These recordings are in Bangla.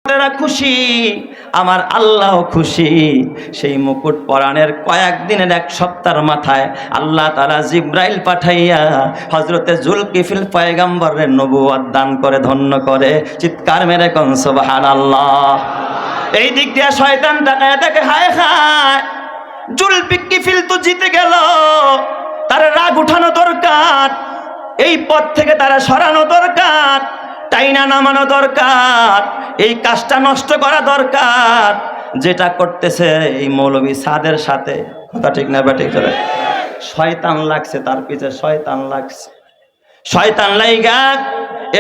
তারা খুশি, আমার আল্লাহ খুশি। সেই মুকুট পরাণের কয়েকদিনের এক সপ্তাহের মাথায় আল্লাহ তাআলা জিব্রাইল পাঠাইয়া হযরতে জুলকিফিল পয়গম্বরের নবুয়ত দান করে ধন্য করে। চিৎকার মেরে কোন সুবহানাল্লাহ। এই দিক দিয়ে শয়তান তাকায় দেখে, হায় হায়, জুলকিফিল তো জিতে গেল, তার রাগ উঠানো দরকার, এই পথ থেকে তারা সরানো দরকার, টাইনা নামানো দরকার, এই কাজটা নষ্ট করা দরকার। যেটা করতেছে এই মৌলবী সাদের সাথে, কথা ঠিক না ব্যাটিক চলে, শয়তান লাগছে তার পিছে, শয়তান লাগছে, শয়তান লাইগা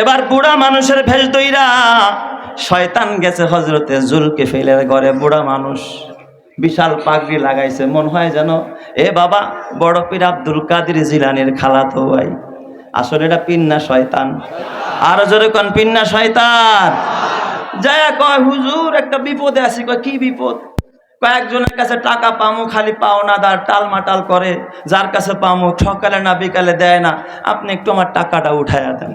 এবার বুড়া মানুষের ভেষ দইরা শয়তান গেছে হযরতে জুলকিফিলের ঘরে। বুড়া মানুষ, বিশাল পাগড়ি লাগাইছে, মন হয় যেন এ বাবা বড় পীর আব্দুল কাদের জিলানীর খালাতো ভাই। আসলে এটা পিন্না শয়তান। আরো জোরে কোন পিন্না শয়তান। যায় কয়, হুজুর একটা বিপদে আছি। কয় কি বিপদ? কয়েকজনের কাছে টাকা পামু, খালি পাওনাদার টালমাটাল করে, যার কাছে পামু সকালে না বিকালে দেয় না, আপনি একটু আমার টাকাটা উঠাইয়া দেন।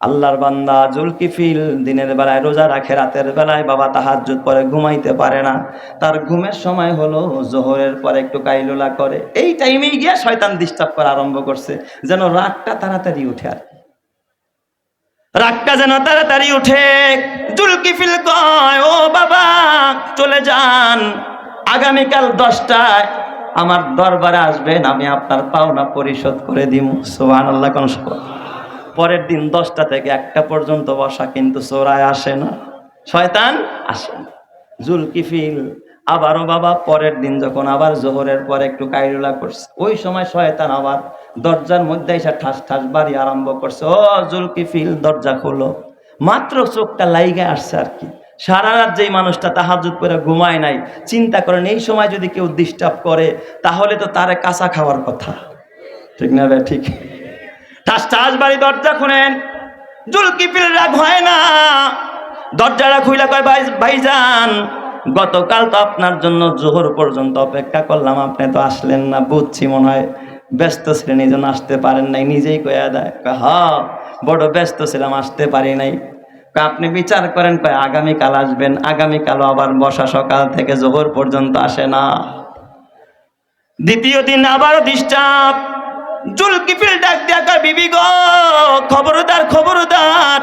আল্লাহর বান্দা জুলকিফিল দিনের বেলায় রোজা রাখে, রাতের বেলায় বাবা তাহাজ্জুদ পরে ঘুমাইতে পারে না। তার ঘুমের সময় হলো জোহরের পরে একটু কাইলুলা করে। এই টাইমেই গিয়া শয়তান ডিস্টার্ব করা আরম্ভ করছে, যেন রাতটা তাড়াতাড়ি উঠে। আর রাতটা যেন তাড়াতাড়ি উঠে। জুলকিফিল কয়, ও বাবা চলে যান, আগামীকাল 10টায় আমার দরবারে আসবেন, আমি আপনার পাওনা পরিশোধ করে দিব। সুবহানাল্লাহ। কোন পরের দিন 10টা থেকে 1টা পর্যন্ত বসা, কিন্তু চোরায় আসে না, শয়তান আসে না। জুলকিফিল আবারও বাবা পরের দিন যখন আবার জোহরের পরে একটু কাইলুলা করছে, ওই সময় শয়তান আবার দরজার মধ্যে এসে ঠাস ঠাস বাড়ি আরম্ভ করছে। ও জুলকিফিল দরজা খোলো। মাত্র চোখটা লাইগা আসছে আর কি। সারা রাত যেই মানুষটা তাহাজ্জুদ করে ঘুমায় নাই, চিন্তা করেন এই সময় যদি কেউ ডিস্টার্ব করে তাহলে তো তারে কাঁচা খাওয়ার কথা, ঠিক না ভাই? ঠিক। ঠাস ঠাস বাড়ি দরজা খুলেন। জুলকিফিল রাগ হয় না, দরজাটা খুইলা কয়, ভাইজান গতকাল তো আপনার জন্য জোহর পর্যন্ত অপেক্ষা করলাম, আপনি তো আসলেন না, বুঝছি মনে হয় ব্যস্ত ছিলেন এই জন্য আসতে পারেন নাই। নিজেই কয়া দেয়, হ্যাঁ বড় ব্যস্ত ছিলাম, আসতে পারি নাই। আপনি বিচার করেন, কয় আগামীকাল আসবেন। আগামীকালও আবার বসা, সকাল থেকে জোহর পর্যন্ত আসে না। দ্বিতীয় দিন আবারও ডিস্টার্ব। জুলকিফিল ডাক দিয়া কয়, বিবি গো খবরদার খবরদার,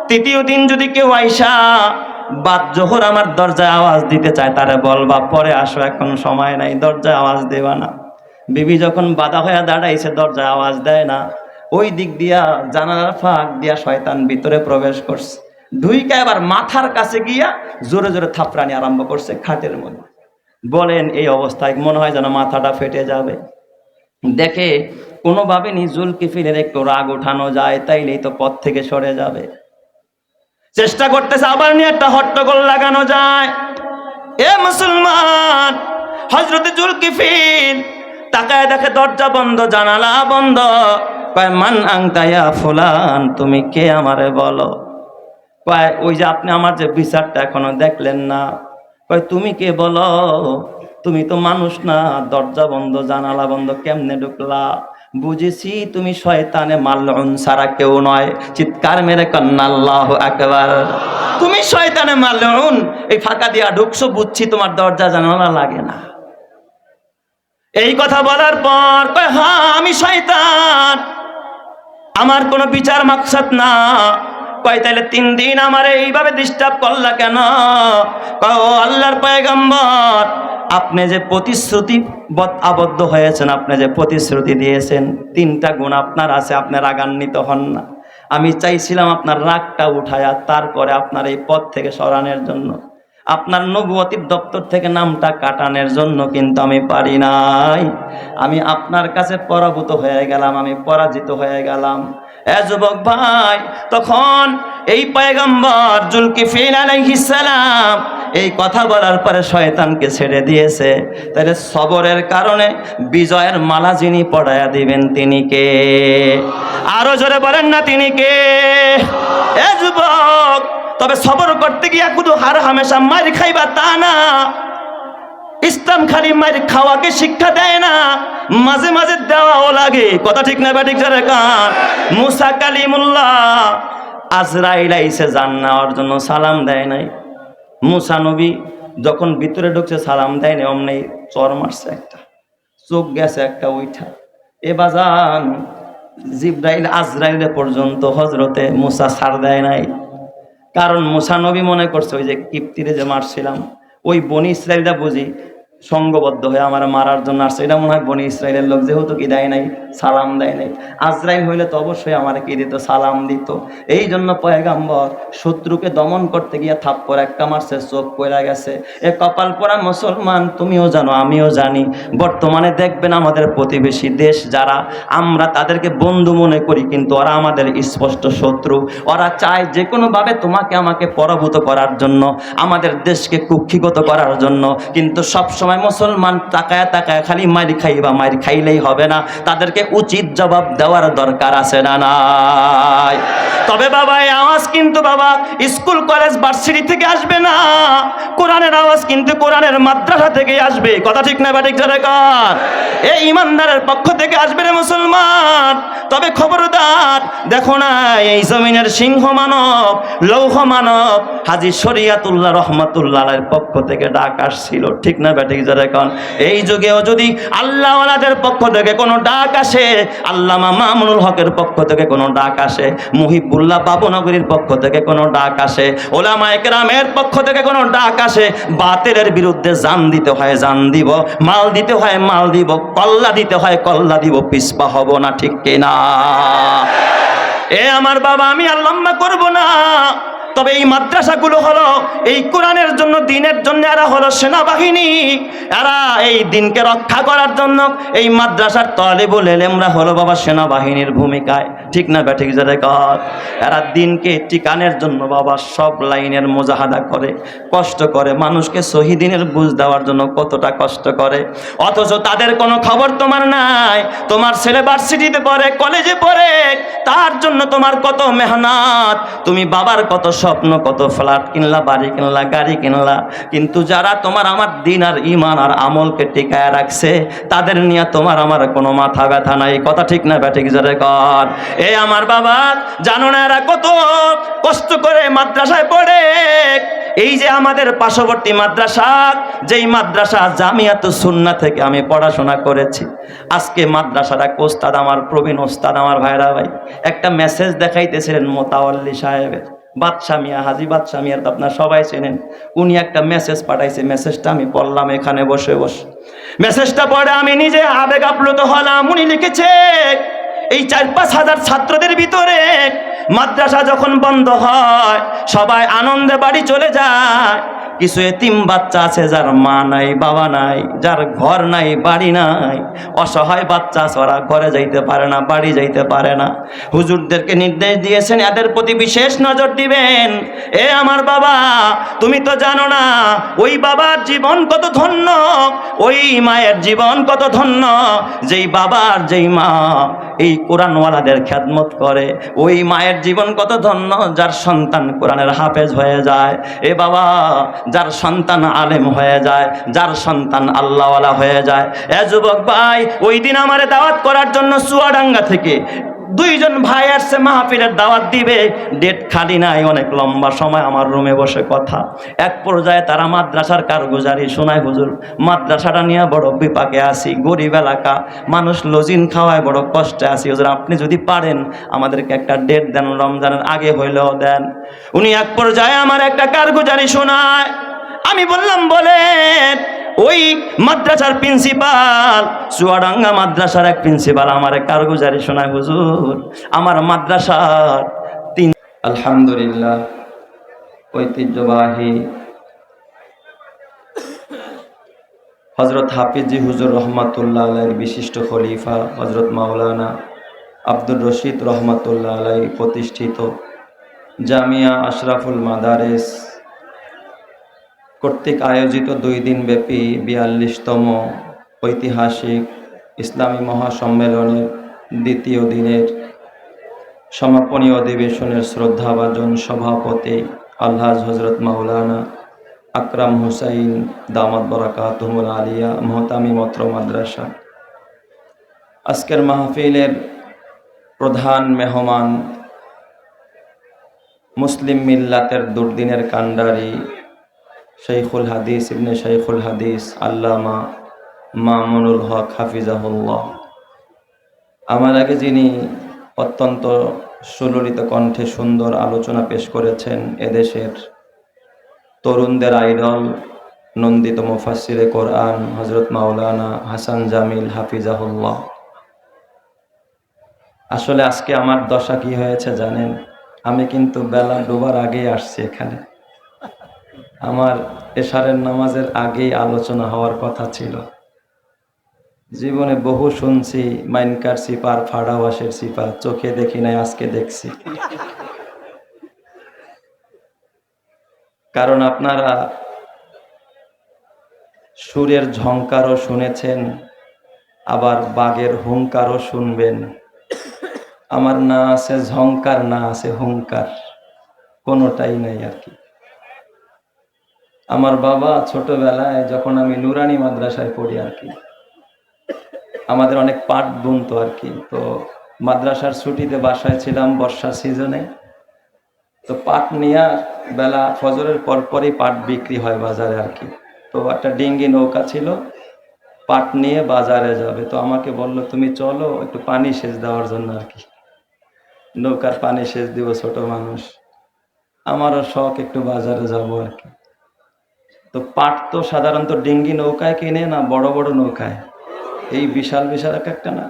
তৃতীয় দিন যদি কেউ আইসা বাদ জোহর আমার দরজায় আওয়াজ দিতে চায়, তারে বলবা পরে আসো, এখন সময় নাই, দরজায় আওয়াজ দেবা না। বিবি যখন বাধা হয়ে দাঁড়াইছে, দরজায় আওয়াজ দেয় না, ওই দিক দিয়া জানালার ফাঁক দিয়া শয়তান ভিতরে প্রবেশ করছে। ঢুইকা এবার মাথার কাছে গিয়া জোরে জোরে থাপড়ানি আরম্ভ করছে খাটের মধ্যে। বলেন এই অবস্থায় মনে হয় যেন মাথাটা ফেটে যাবে। দেখে কোনোভাবে জুলকিফিলের একটু রাগ উঠানো যায়, তাইলেই তো পথ থেকে সরে যাবে। চেষ্টা করতেছে আবার নিয়ে একটা হট্টগোল লাগানো যায়। এ মুসলমান, হযরতে জুলকিফিল তাকায় দেখে দরজা বন্ধ, জানালা বন্ধ। কয়, মান আনতা ইয়া ফুলান, তুমি কে আমারে বলো? কয়, ওই যে আপনি আমার যে বিচারটা এখনো দেখলেন না। কয়, তুমি কে বলো? তুমি তো মানুষ না, দরজা বন্ধ জানালা বন্ধ, কেমনে ঢুকলা? বুঝেছি তুমি শয়তানে মালউন ছাড়া কেউ নয়। চিৎকার মেরে কন্না আল্লাহু আকবার। তুমি শয়তানে মালউন, এই ফাঁকা দিয়া ঢুকছো, বুঝছি তোমার দরজা জানালা লাগে না। এই কথা বলার পর কয়, হ্যাঁ আমি শয়তান, আমার কোনো বিচার মাকসাদ না। কয়, তাইলে 3 দিন আমার এইভাবে ডিস্টার্ব করলা কেন? কয়, ও আল্লাহর পয়গম্বর, আপনি যে প্রতিশ্রুতি আবদ্ধ হয়েছেন, আপনি যে প্রতিশ্রুতি দিয়েছেন, 3টা গুণ আপনার আছে, আপনি রাগান্বিত হন না। আমি চাইছিলাম আপনার রাগটা উঠায়া তারপরে আপনার এই পথ থেকে সরানোর জন্য, আপনার নবুয়তির দপ্তর থেকে নামটা কাটানোর জন্য, কিন্তু আমি পারি নাই। আমি আপনার কাছে পরাভূত হয়ে গেলাম, আমি পরাজিত হয়ে গেলাম। এ যুবক ভাই, তখন এই পয়গম্বর জুলকিফিল আলাইহিস সালাম এই কথা বলার পরে শয়তানকে ছেড়ে দিয়েছে। তাহলে সবরের কারণে বিজয়ের মালা যিনি পড়ায়া দিবেন তিনি কে? আরো জোরে বলেন না, তিনি কে? এ যুবক, তবে সবর করতে গিয়া শুধু হার হামেশা মার খাইবা তা না। ইসলাম খালি মার খাওয়াকে শিক্ষা দেয় না, মাঝে মাঝে দেওয়াও লাগে। কথা ঠিক না ব্যাটিক? মুসা কালিমুল্লাহ আজরাইল আইছে জান নেওয়ার জন্য, সালাম দেয় নাই। মুসা নবী যখন ভিতরে ঢুকছে সালাম দেয় নাই, অমনি চর মারছে একটা, চোখ গেছে একটা উইঠা। এ বাজান জিব্রাইল আজরাইল পর্যন্ত হজরতে মুসা ছাড় দেয় নাই। কারণ মুসা নবী মনে করছে ওই যে কিপ্তিরে যে মারছিলাম, ওই বনি ইসরাইলরা বুঝি সঙ্গবদ্ধ হয়ে আমার মারার জন্য আসছে। এটা মনে হয় বনি ইসরাইলের লোক, যেহেতু কি দেয় নাই, সালাম দেয় নাই। আজরাইল হইলে তো অবশ্যই আমার কি দিত, সালাম দিত। এই জন্য পয়গাম্বর শত্রুকে দমন করতে গিয়ে থাপ্পড় একটা মারছে, চোখ পড়ে গেছে। এ কপাল পরা মুসলমান, তুমিও জানো আমিও জানি, বর্তমানে দেখবেন আমাদের প্রতিবেশী দেশ যারা, আমরা তাদেরকে বন্ধু মনে করি, কিন্তু ওরা আমাদের স্পষ্ট শত্রু। ওরা চায় যে কোনোভাবে তোমাকে আমাকে পরাভূত করার জন্য, আমাদের দেশকে কুক্ষিগত করার জন্য। কিন্তু সবসময় মুসলমান তাকায় তাকায় খালি মার খাইবা, মার খাইলেই হবে না, তাদেরকে উচিত জবাব দেওয়ার দরকার আছে না নাই? তবে বাবা এই আওয়াজ কিন্তু বাবা স্কুল কলেজ ভার্সিটি থেকে আসবে না, কোরআনের আওয়াজ কিন্তু কোরআনের মাদ্রাসা থেকে আসবে। কথা ঠিক না বাটিক যারা কর, এই ইমানদারের পক্ষ থেকে আসবে রে মুসলমান। তবে খবরদার, দেখো না এই জমিনের সিংহ মানব, লৌহ মানব হাজী শরিয়াতুল্লাহ রহমাতুল্লাহের পক্ষ থেকে ডাক আসছিল, ঠিক না বাটিক যারা কর? এই যুগেও যদি আল্লাহওয়ালাদের পক্ষ থেকে কোনো ডাক আসে, আল্লামা মামুনুল হকের পক্ষ থেকে কোনো ডাক আসে, মুহিবুল্লাহ বাবুনগরীর পক্ষ থেকে কোনো ডাক আসে, ওলামায়ে কেরামের পক্ষ থেকে কোনো ডাক আসে, বাতিলের বিরুদ্ধে জান দিতে হয় জান দিব, মাল দিতে হয় মাল দিব, কল্লা দিতে হয় কল্লা দিব, পিছপা হব না, ঠিক কিনা? এ আমার বাবা, আমি আর লম্বা করব না। তবে এই মাদ্রাসাগুলো হলো এই কোরআনের জন্য, দিনের জন্য, এরা হলো সেনাবাহিনী। এরা এই দিনকে রক্ষা করার জন্য, এই মাদ্রাসার তালিবুল ইলমরা হলো বাবা সেনাবাহিনীর ভূমিকায়, ঠিক না ব্যাঠিক যারা কর? এরা দিনকে টিকানোর জন্য বাবা সব লাইনের মুজাহাদা করে, কষ্ট করে, মানুষকে শহীদিনের বুঝ দেওয়ার জন্য কতটা কষ্ট করে। অথচ তাদের কোনো খবর তোমার নাই। তোমার ছেলে ভার্সিটিতে পড়ে, কলেজে পড়ে, তার জন্য তোমার কত মেহনত, তুমি বাবার কত স্বপ্ন, কত ফ্ল্যাট কিনলা, বাড়ি কিনলা, গাড়ি কিনলা, কিন্তু যারা তোমার আমার দিন আর ইমান আর আমলকে টিকায় রাখছে, তাদের নিয়ে তোমার আমার কোনো মাথা ব্যথা নাই। কথা ঠিক না ব্যাঠিক যারা কর? এ আমার বাবা, জানো না এরা কত কষ্ট করে মাদ্রাসায় পড়ে। এই যে আমাদের পার্শ্ববর্তী মাদ্রাসা, যেই মাদ্রাসা জামিয়াতুস সুন্নাহ থেকে আমি পড়াশোনা করেছি, আজকে মাদ্রাসার এক ওস্তাদ, আমার প্রবীণ ওস্তাদ, আমার ভাইরা ভাই, একটা মেসেজ দেখাইতেছিলেন মোতাওয়াল্লি সাহেবের, বাদশা মিয়া, হাজী বাদশা মিয়ার তো আপনার সবাই চেনেন। উনি একটা মেসেজ পাঠাইছে, মেসেজটা আমি পড়লাম এখানে বসে বসে। মেসেজটা পড়ে আমি নিজে আবেগ আপ্লুত হলাম। উনি লিখেছে, এই 4-5 হাজার ছাত্রদের ভিতরে মাদ্রাসা যখন বন্ধ হয়, সবাই আনন্দে বাড়ি চলে যায়। কিছু এতিম বাচ্চা আছে যার মা নাই, বাবা নাই, যার ঘর নাই, বাড়ি নাই, অসহায় বাচ্চা আছে, ওরা ঘরে যাইতে পারে না, বাড়ি যাইতে পারে না। হুজুরদেরকে নির্দেশ দিয়েছেন এদের প্রতি বিশেষ নজর দিবেন। এ আমার বাবা, তুমি তো জানো না ওই বাবার জীবন কত ধন্য, ওই মায়ের জীবন কত ধন্য, যেই বাবার যেই মা এই কোরআনওয়ালাদের খেদমত করে। ওই মায়ের জীবন কত ধন্য যার সন্তান কোরআনের হাফেজ হয়ে যায়। এ বাবা, যার সন্তান আলেম হয়ে যায়, যার সন্তান আল্লাহওয়ালা হয়ে যায়। এ যুবক ভাই, ওই দিন আমারে দাওয়াত করার জন্য চুয়াডাঙ্গা থেকে 2 জন ভাই আসছে, মাহফিলের দাওয়াত দিবে, ডেট খালি নাই। অনেক লম্বা সময় আমার রুমে বসে কথা। এক পর্যায়ে তারা মাদ্রাসার কারগুজারি শোনায়, হুজুর মাদ্রাসাটা নিয়ে বড় বিপাকে আছি, গরিব এলাকা, মানুষ লজিন খাওয়ায়, বড় কষ্টে আছি। হুজুর আপনি যদি পারেন আমাদেরকে একটা ডেট দেন, রমজানের আগে হইলেও দেন। উনি এক পর্যায়ে আমার একটা কারগুজারি শোনায়। আমি বললাম বলেন। ওই মাদ্রাসার প্রিন্সিপাল, চুয়াডাঙ্গা মাদ্রাসার এক প্রিন্সিপাল আমার কারগুজারি শোনায়, হুজুর আমার মাদ্রাসার আলহামদুলিল্লাহ ঐতিহ্যবাহী হযরত হাফিজি হুজুর রহমাতুল্লাহ আলাইহির বিশিষ্ট খলিফা হযরত মাওলানা আব্দুর রশিদ রহমাতুল্লাহ আলাইহি প্রতিষ্ঠিত জামিয়া আশরাফুল মাদারেস কর্তৃক আয়োজিত 2 দিন ব্যাপী 42তম ঐতিহাসিক ইসলামী মহাসম্মেলনের 2য় দিনের সমাপনী অধিবেশনের শ্রদ্ধাভাজন সভাপতি আলহাজ হজরত মাওলানা আকরাম হুসাইন দামাত বরাকাতুহুল আলিয়া মোহতামি মত্র মাদ্রাসা, আজকের মাহফিলের প্রধান মেহমান মুসলিম মিল্লাতের দুর্দিনের কান্ডারি শাইখুল হাদিস ইবনে শাইখুল হাদিস আল্লামা মামুনুল হক হাফিজাহুল্লাহ, আমার আগে যিনি অত্যন্ত সুললিত কণ্ঠে সুন্দর আলোচনা পেশ করেছেন, এদেশের তরুণদের আইডল নন্দিত মুফাসসিরে কোরআন হযরত মাওলানা হাসান জামিল হাফিজাহুল্লাহ। আসলে আজকে আমার দশা কি হয়েছে জানেন? আমি কিন্তু বেলা ডোবার আগেই আসছি এখানে। আমার এশারের নামাজের আগেই আলোচনা হওয়ার কথা ছিল। জীবনে বহু শুনছি মাইনকার সিপার ফাড়াওয়াসের সিপা, চোখে দেখি নাই, আজকে দেখছি। কারণ আপনারা সুরের ঝংকারও শুনেছেন, আবার বাঘের হুঙ্কারও শুনবেন। আমার না আছে ঝংকার, না আছে হুঙ্কার, কোনোটাই নাই আর কি। আমার বাবা ছোটবেলায় যখন আমি নুরানি মাদ্রাসায় পড়ি আর কি, আমাদের অনেক পাট বুনতো আর কি। তো মাদ্রাসার ছুটিতে বাসায় ছিলাম বর্ষা সিজনে, তো পাট নিয়ে বেলা ফজরের পরপরই পাট বিক্রি হয় বাজারে আর কি। তো একটা ডিঙ্গি নৌকা ছিল, পাট নিয়ে বাজারে যাবে। তো আমাকে বললো তুমি চলো একটু পানি সেচ দেওয়ার জন্য আর কি। নৌকার পানি সেচ দিব, ছোট মানুষ, আমারও শখ একটু বাজারে যাব আর কি। তো পাট তো সাধারণত ডিঙ্গি নৌকায় কিনে না বড় বড় নৌকায়, এই বিশাল বিশাল এক একটা না।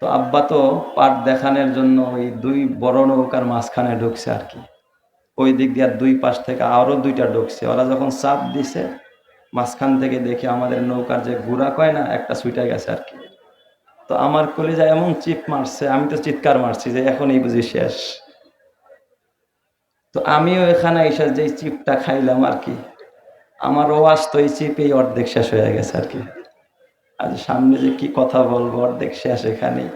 তো আব্বা তো পাট দেখানোর জন্য ওই দুই বড় নৌকার মাঝখানে ঢুকছে আর কি। ওই দিক দিয়ে দুই পাশ থেকে আরো দুইটা ঢুকছে। ওরা যখন চাপ দিছে মাঝখান থেকে দেখে আমাদের নৌকার যে গুড়া কয় না, একটা ছুটে গেছে আর কি। তো আমার কলিজা এমন চিপ মারছে, আমি তো চিৎকার মারছি যে এখন এই বুঝি শেষ। তো আমিও এখানে এসে যে চিপটা খাইলাম আর কি, আমার ওয়াজ তো এই চিপেই অর্ধেক শেষ হয়ে গেছে আর কি। আজ সামনে যে কি কথা বলবো অর্ধেক শেষ এখানেই।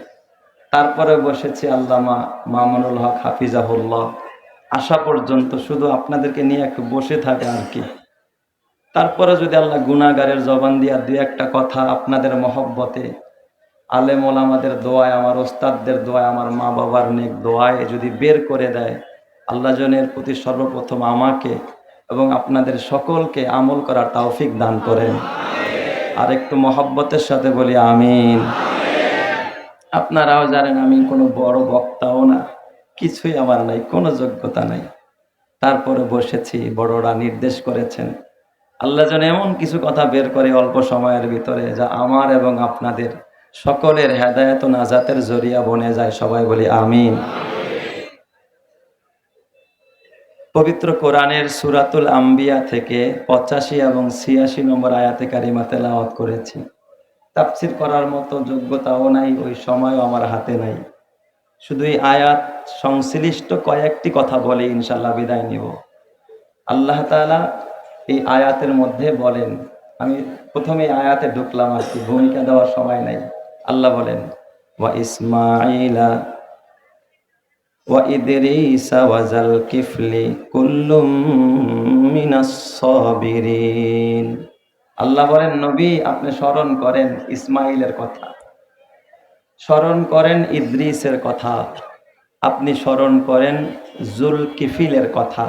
তারপরে বসেছি আল্লামা মামুনুল হক হাফিজাহুল্লাহ আসা পর্যন্ত, শুধু আপনাদেরকে নিয়ে একটু বসে থাকা আর কি। তারপরে যদি আল্লাহ গুনাহগারের জবান দিয়া দুই একটা কথা আপনাদের মহব্বতে, আলেম ওলামাদের দোয়ায়, আমার ওস্তাদদের দোয়ায়, আমার মা বাবার নেক দোয়ায় যদি বের করে দেয়, আল্লাহ জনের প্রতি সর্বপ্রথম আমাকে এবং আপনাদের সকলকে আমল করার তৌফিক দান করেন। আর একটু মহব্বতের সাথে বলি আমিন। আপনারাও জানেন আমি কোনো বড় বক্তাও না, কিছুই আমার নাই, কোনো যোগ্যতা নাই। তারপরে বসেছি, বড়রা নির্দেশ করেছেন, আল্লাহ যেন এমন কিছু কথা বের করে অল্প সময়ের ভিতরে যা আমার এবং আপনাদের সকলের হেদায়েত ও নাজাতের জরিয়া বনে যায়। সবাই বলি আমিন। পবিত্র কোরআনের সূরাতুল আম্বিয়া থেকে 85 এবং 86 নম্বর আয়াতে কারিমা তেলাওয়াত করেছি। তাফসীর করার মতো যোগ্যতাও নাই, ওই সময়ও আমার হাতে নাই। শুধু এই আয়াত সংশ্লিষ্ট কয়েকটি কথা বলে ইনশাআল্লাহ বিদায় নিব। আল্লাহ তাআলা এই আয়াতের মধ্যে বলেন, আমি প্রথমে আয়াতে ঢুকলাম আর কি, ভূমিকা দেওয়ার সময় নাই। আল্লাহ বলেন ওয়া ইসমাঈলা ওয়া ইদরিসা ওয়া যাল কিফলি কুল্লুম মিনাস সাবিরিন। আল্লাহ বলেন নবী আপনি স্মরণ করেন ইসমাইলের কথা, স্মরণ করেন ইদ্রিসের কথা, আপনি স্মরণ করেন জুলকিফিলের কথা।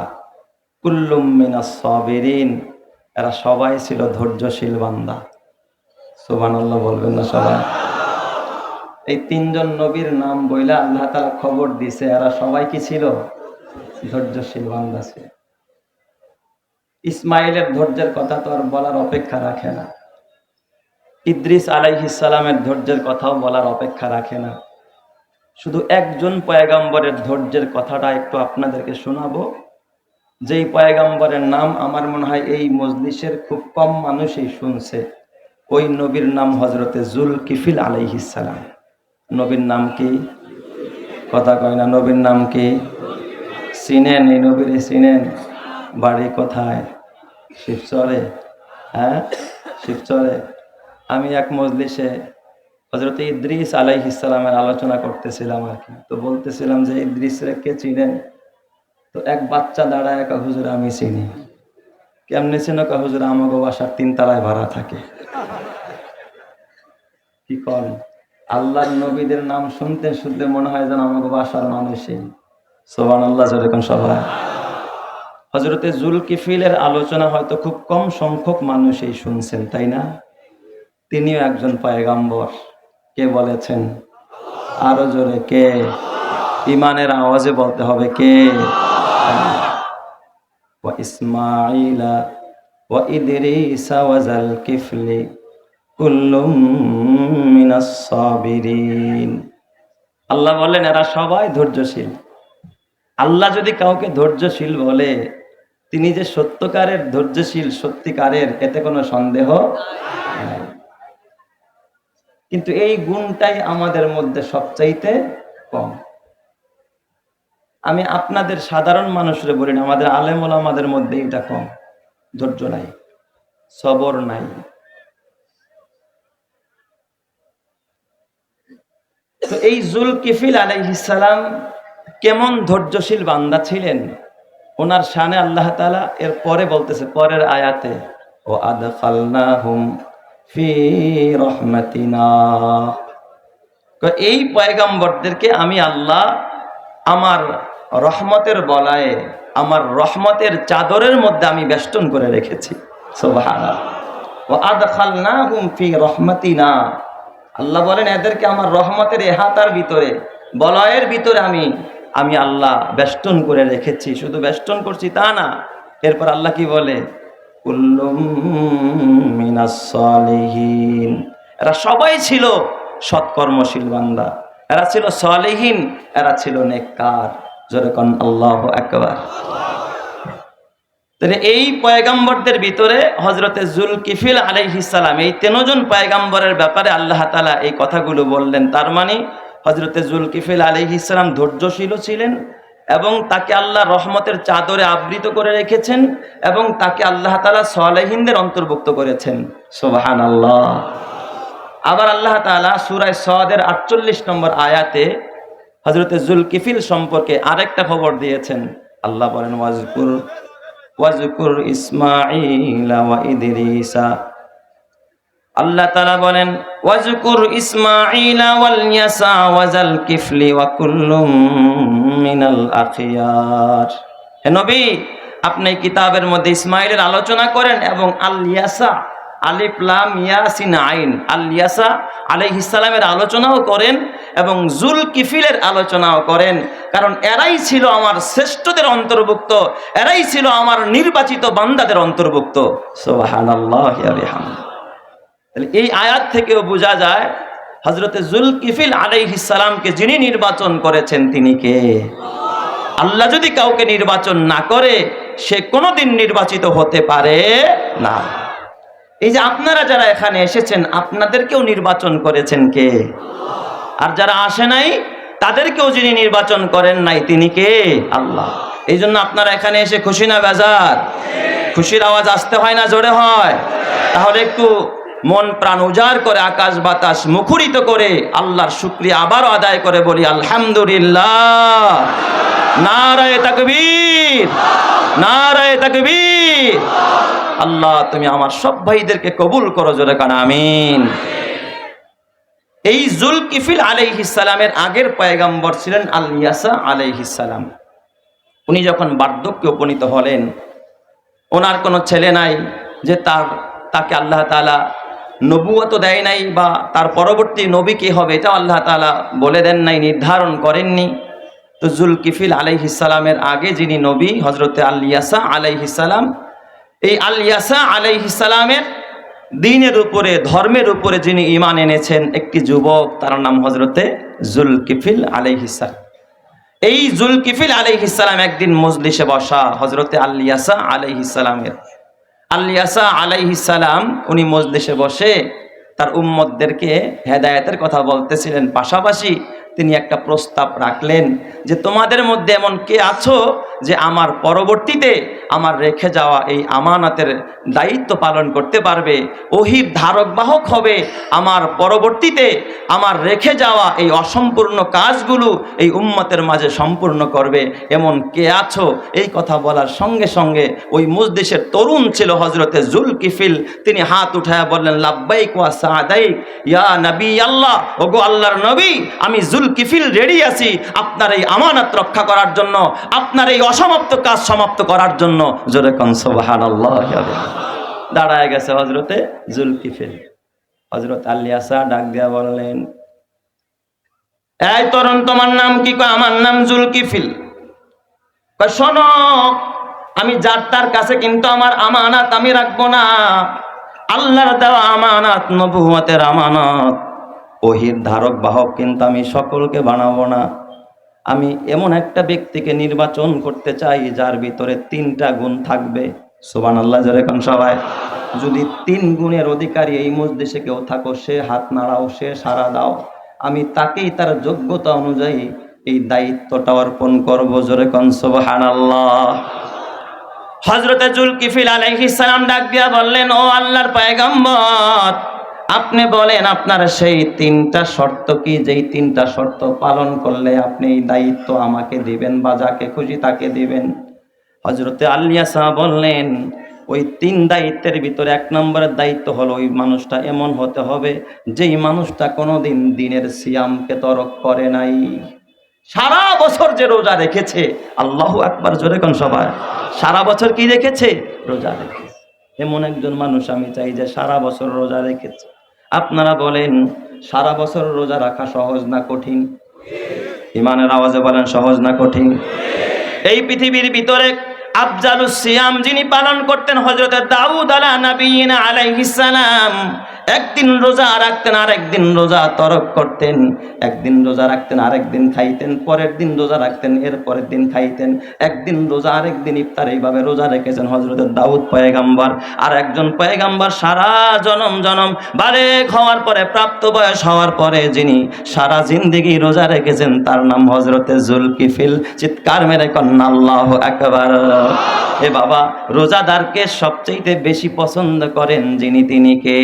কুল্লুম মিনাস সাবিরিন, এরা সবাই ছিল ধৈর্যশীল বান্দা। সুবহানাল্লাহ বলবেন না সবাই? এই তিনজন নবীর নাম বইলা আল্লাহ তাআলা খবর দিছে, এরা সবাই কি ছিল? ধৈর্যশীল বান্দা ছিল। ইসমাইলের ধৈর্যের কথা তো আর বলার অপেক্ষা রাখে না, ইদ্রিস আলাইহিস সালামের ধৈর্যের কথাও বলার অপেক্ষা রাখে না। শুধু একজন পয়গম্বরের ধৈর্যের কথাটা একটু আপনাদেরকে শোনাবো, যেই পয়গম্বরের নাম আমার মনে হয় এই মজলিসের খুব কম মানুষই শুনছে। ওই নবীর নাম হযরতে জুলকিফিল আলাইহিস সালাম। নবীর নাম কি? কথা কয় না, নবীর নাম কি? চিনেন এই নবীরে? চিনেন? বাড়ি কোথায়? শিবচরে। হ্যাঁ, শিবচরে। আমি এক মজলিসে হযরত ইদ্রিস আলাইহিস সালামের আলোচনা করতেছিলাম আর কি। তো বলতেছিলাম যে ইদ্রিসরে কে চিনেন? তো এক বাচ্চা দাঁড়ায়, একা হুজুর আমি চিনি। কেমনে চিনো? কা হুজুর আমাগো বাসার 3 তলায় ভাড়া থাকে। কি কন? আল্লাহর নবীদের নাম শুনতে শুনতে মনে হয় যেন আমাগো বাসার মানুষই। সুবহানাল্লাহ, যেরকম সবাই। হযরতে জুলকিফিলের আলোচনা হয়তো খুব কম সংখ্যক মানুষই শুনছেন, তাই না? তিনিও একজন পয়গম্বর। কে বলেছেন? আরো জোরে কে? ইমানের আওয়াজে বলতে হবে কে? ওয়া ইসমাঈলা ওয়া ইদরিসা ওয়া যালকিফলি কুল্লুম মিনাস সাবিরিন। আল্লাহ বলেন এরা সবাই ধৈর্যশীল। আল্লাহ যদি কাউকে ধৈর্যশীল বলে, তিনি যে সত্যকারের ধৈর্যশীল, সত্যিকারের, এতে কোনো সন্দেহ নাই। কিন্তু এই গুণটাই আমাদের মধ্যে সবচাইতে কম। আমি আপনাদের সাধারণ মানুষরে বলি না, আমাদের আলেম ওলামাদের মধ্যে এটা কম। ধৈর্য নাই, সবর নাই। তো এই জুলকিফিল আলাইহিস সালাম কেমন ধৈর্যশীল বান্দা ছিলেন, ওনার শানে আল্লাহ তাআলা এর পরে বলতেছে, পরের আয়াতে, ও আদখালনাহুম ফি রাহমাতিনা। এই পয়গম্বরদেরকে আমি আল্লাহ আমার রহমতের বলায়ে, আমার রহমতের চাদরের মধ্যে আমি বেষ্টন করে রেখেছি। সুবহানাল্লাহ। ওয়া আদখালনাহুম ফি রাহমাতিনা। আল্লাহ বলেন এদেরকে আমার রহমতের এহাতার ভিতরে, বলয়ের ভিতরে আমি আল্লাহ বেষ্টন করে রেখেছি। শুধু বেষ্টন করছি তা না, এরপর আল্লাহ কি বলে? কুল্লুম মিনাস সালিহিন। এরা সবাই ছিল সৎকর্মশীল বান্দা, এরা ছিল সালেহীন, এরা ছিল নেককার। যেরকম আল্লাহু আকবার। তাহলে এই পয়গম্বরদের ভিতরে হযরতে জুলকিফিল আলাইহিস সালাম, এই 3 জন পয়গম্বরের ব্যাপারে আল্লাহ তাআলা এই কথাগুলো বললেন। তার মানে হযরতে জুলকিফিল আলাইহিস সালাম ধৈর্যশীল ছিলেন এবং তাকে আল্লাহ রহমতের চাদরে আবৃত করে রেখেছেন এবং তাকে আল্লাহ তাআলা সালেহীনদের অন্তর্ভুক্ত করেছেন। সুবহানাল্লাহ। আবার আল্লাহ তাআলা সূরা সাদের 48 নম্বর আয়াতে হযরতে জুলকিফিল সম্পর্কে আরেকটা খবর দিয়েছেন। আল্লাহ বলেন ওয়াজকুর ইসমাঈলা ওয়া ইদরিসা। আল্লাহ তাআলা বলেন ওয়াজকুর ইসমাঈলা ওয়াল ইয়াসা ওয়া যালকিফলি ওয়া কুল্লুম মিনাল আখিয়ার। হে নবী, আপনি কিতাবের মধ্যে ইসমাঈলের আলোচনা করেন এবং আল ইয়াসা, আলিফ লাম ইয়া সিন আইন, আল ইয়াসা আলাইহিস সালামের আলোচনাও করেন এবং জুলকিফিলের আলোচনাও করেন, কারণ এরাই ছিল আমার শ্রেষ্ঠদের অন্তর্ভুক্ত, এরাই ছিল আমার নির্বাচিত বান্দাদের অন্তর্ভুক্ত। সুবহানাল্লাহি ওয়া বিহামদিহি। তাহলে এই আয়াত থেকেও বোঝা যায় হযরতে জুলকিফিল আলাইহিস সালামকে যিনি নির্বাচন করেছেন তিনি কে? আল্লাহ যদি কাউকে নির্বাচন না করে, সে কোনোদিন নির্বাচিত হতে পারে না। এই যে আপনারা যারা এখানে এসেছেন, আপনাদেরকেও নির্বাচন করেছেন কে? আর যারা আসে নাই তাদেরকেও যিনি নির্বাচন করেন নাই তিনি কে? আল্লাহ। এই জন্য আপনারা এখানে এসে খুশি না বেজার? খুশির আওয়াজ আসতে হয় না জোরে হয়? তাহলে একটু মন প্রাণ উজাড় করে, আকাশ বাতাস মুখরিত করে আল্লাহর শুকরিয়া আবারও আদায় করে বলি আলহামদুলিল্লাহ। নারায়ে তাকবীর, নারায়ে তাকবীর। আল্লাহ তুমি আমার সব ভাইদেরকে কবুল করো, জোরে কান আমিন। এই জুলকিফিল আলাইহিস সালামের আগের পয়গম্বর ছিলেন আল ইয়াসা আলাইহিস সালাম। উনি যখন বার্ধক্যে উপনীত হলেন, ওনার কোনো ছেলে নাই যে তাকে আল্লাহ তাআলা নবুয়ত দেয় নাই, বা তার পরবর্তী নবী কে হবে এটা আল্লাহ তাআলা বলে দেন নাই, নির্ধারণ করেননি। তো জুলকিফিল আলাইহিস সালামের আগে যিনি নবী হযরতে আল ইয়াসা আলাইহিস সালাম, এই আল ইয়াসা আলাইহিস সালামের দ্বীনের উপরে, ধর্মের উপরে যিনি ঈমান এনেছেন একটি যুবক, তার নাম হযরতে জুলকিফিল আলাইহিস সালাম। এই জুলকিফিল আলাইহিস সালাম একদিন মজলিসে বসা হযরতে আল ইয়াসা আলাইহিস সালামের। আল ইয়াসা আলাইহিস সালাম উনি মজলিসে বসে তার উম্মতদেরকে হেদায়েতের কথা বলতেছিলেন, পাশাপাশি তিনি একটা প্রস্তাব রাখলেন যে তোমাদের মধ্যে এমন কে আছো যে আমার পরবর্তীতে আমার রেখে যাওয়া এই আমানতের দায়িত্ব পালন করতে পারবে, ওহীর ধারক বাহক হবে, আমার পরবর্তীতে আমার রেখে যাওয়া এই অসম্পূর্ণ কাজগুলো এই উম্মতের মাঝে সম্পূর্ণ করবে, এমন কে আছো? এই কথা বলার সঙ্গে সঙ্গে ওই মজলিসের তরুণ ছিল হযরতে জুলকিফিল, তিনি হাত উঠায়া বললেন লাব্বাইক ওয়া সাদাইক ইয়া নবী আল্লাহ, ওগো আল্লাহর নবী, আমি জুলকিফিল রেডি আছি আপনার এই আমানত রক্ষা করার জন্য, আপনার এই অসমাপ্ত কাজ সমাপ্ত করার জন্য। জোরে কোন সুবহানাল্লাহ। দাঁড়ায় গেছে হযরতে জুলকিফিল। হযরত আলিয়াসা ডাক দিয়া বললেন, এই তরুণ তোমার নাম কি? কয় আমার নাম জুলকিফিল। কয় শোনো, আমি যার তার কাছে কিন্তু আমার আমানত আমি রাখবো না। আল্লাহর দেওয়া আমানত, নবুয়তের আমানত, ওহীর ধারক বাহক কিন্তু আমি সকলকে বানাবো না। আমি এমন একটা ব্যক্তিকে নির্বাচন করতে চাই যার ভিতরে 3টা গুণ থাকবে। সুবহানাল্লাহ, জোরে কোন সবাই। যদি 3 গুণের অধিকারী এই মজলিসে কেউ থাকো, সে হাত নাড়াও, সে সাড়া দাও। আমি তাকেই তার যোগ্যতা অনুযায়ী এই দায়িত্বটা অর্পণ করব। জোরে কোন সুবহানাল্লাহ। হযরতে জুলকিফিল আলাইহিস সালাম ডাক দিয়া বললেন, ও আল্লাহর পয়গম্বর, আপনি বলেন আপনার সেই 3টা শর্ত কি, যেই 3টা শর্ত পালন করলে আপনি এই দায়িত্ব আমাকে দিবেন বা যাকে খুশি তাকে দিবেন। হযরতে আলিয়াসা বললেন, ওই 3 দায়িত্বের ভিতরে 1 নম্বরের দায়িত্ব হলো ওই মানুষটা এমন হতে হবে যেই মানুষটা কোনোদিন দিনের সিয়ামকে তরক করে নাই। সারা বছর যে রোজা রেখেছে, আল্লাহু আকবার, জোরে কোন সবাই। সারা বছর কি রেখেছে? রোজা রেখেছে। এমন একজন মানুষ আমি চাই যে সারা বছর রোজা রেখেছে। আপনারা বলেন, সারা বছর রোজা রাখা সহজ না কঠিন? ইমানের আওয়াজে বলেন, সহজ না কঠিন? এই পৃথিবীর ভিতরে আফজালুস সিয়াম যিনি পালন করতেন, হযরতে দাউদ আলা নবিয়িনা আলাইহিস সালাম, একদিন রোজা রাখতেন আর একদিন রোজা তরক করতেন। একদিন রোজা রাখতেন আর একদিন খাইতেন, পরের দিন রোজা রাখতেন, এর পরের দিন খাইতেন। একদিন রোজা আর একদিন ইফতার, এইভাবে রোজা রেখেছেন হযরতে দাউদ পয়গম্বর। আর একজন পয়গম্বর সারা জনম জনম বালেগ হওয়ার পরে, প্রাপ্ত বয়স হওয়ার পরে যিনি সারা জিন্দেগি রোজা রেখেছেন, তার নাম হযরতে জুলকিফিল। চিৎকার মেরে কন্না আল্লাহু আকবার। এ বাবা, রোজাদারকে সবচেয়ে বেশি পছন্দ করেন যিনি, তিনি কে?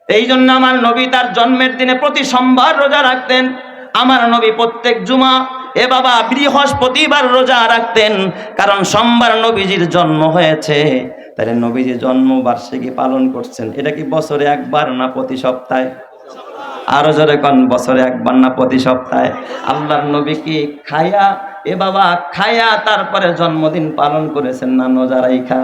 এই জন্য আমার নবী তার জন্মের দিনে প্রতি সোমবার রোজা রাখতেন। আমার নবী প্রত্যেক জুমা, এ বাবা, বৃহস্পতিবার রোজা রাখতেন, কারণ সোমবার নবীজির জন্ম হয়েছে। তাহলে নবীজির জন্ম বার্ষিকী পালন করছেন। এটা কি বছরে একবার না প্রতি সপ্তাহে? আরো জোরে কোন, বছরে একবার না প্রতি সপ্তাহে? আল্লাহর নবী কি খায়া, এ বাবা, খায়া তারপরে জন্মদিন পালন করেছেন না রোজা রাইখা?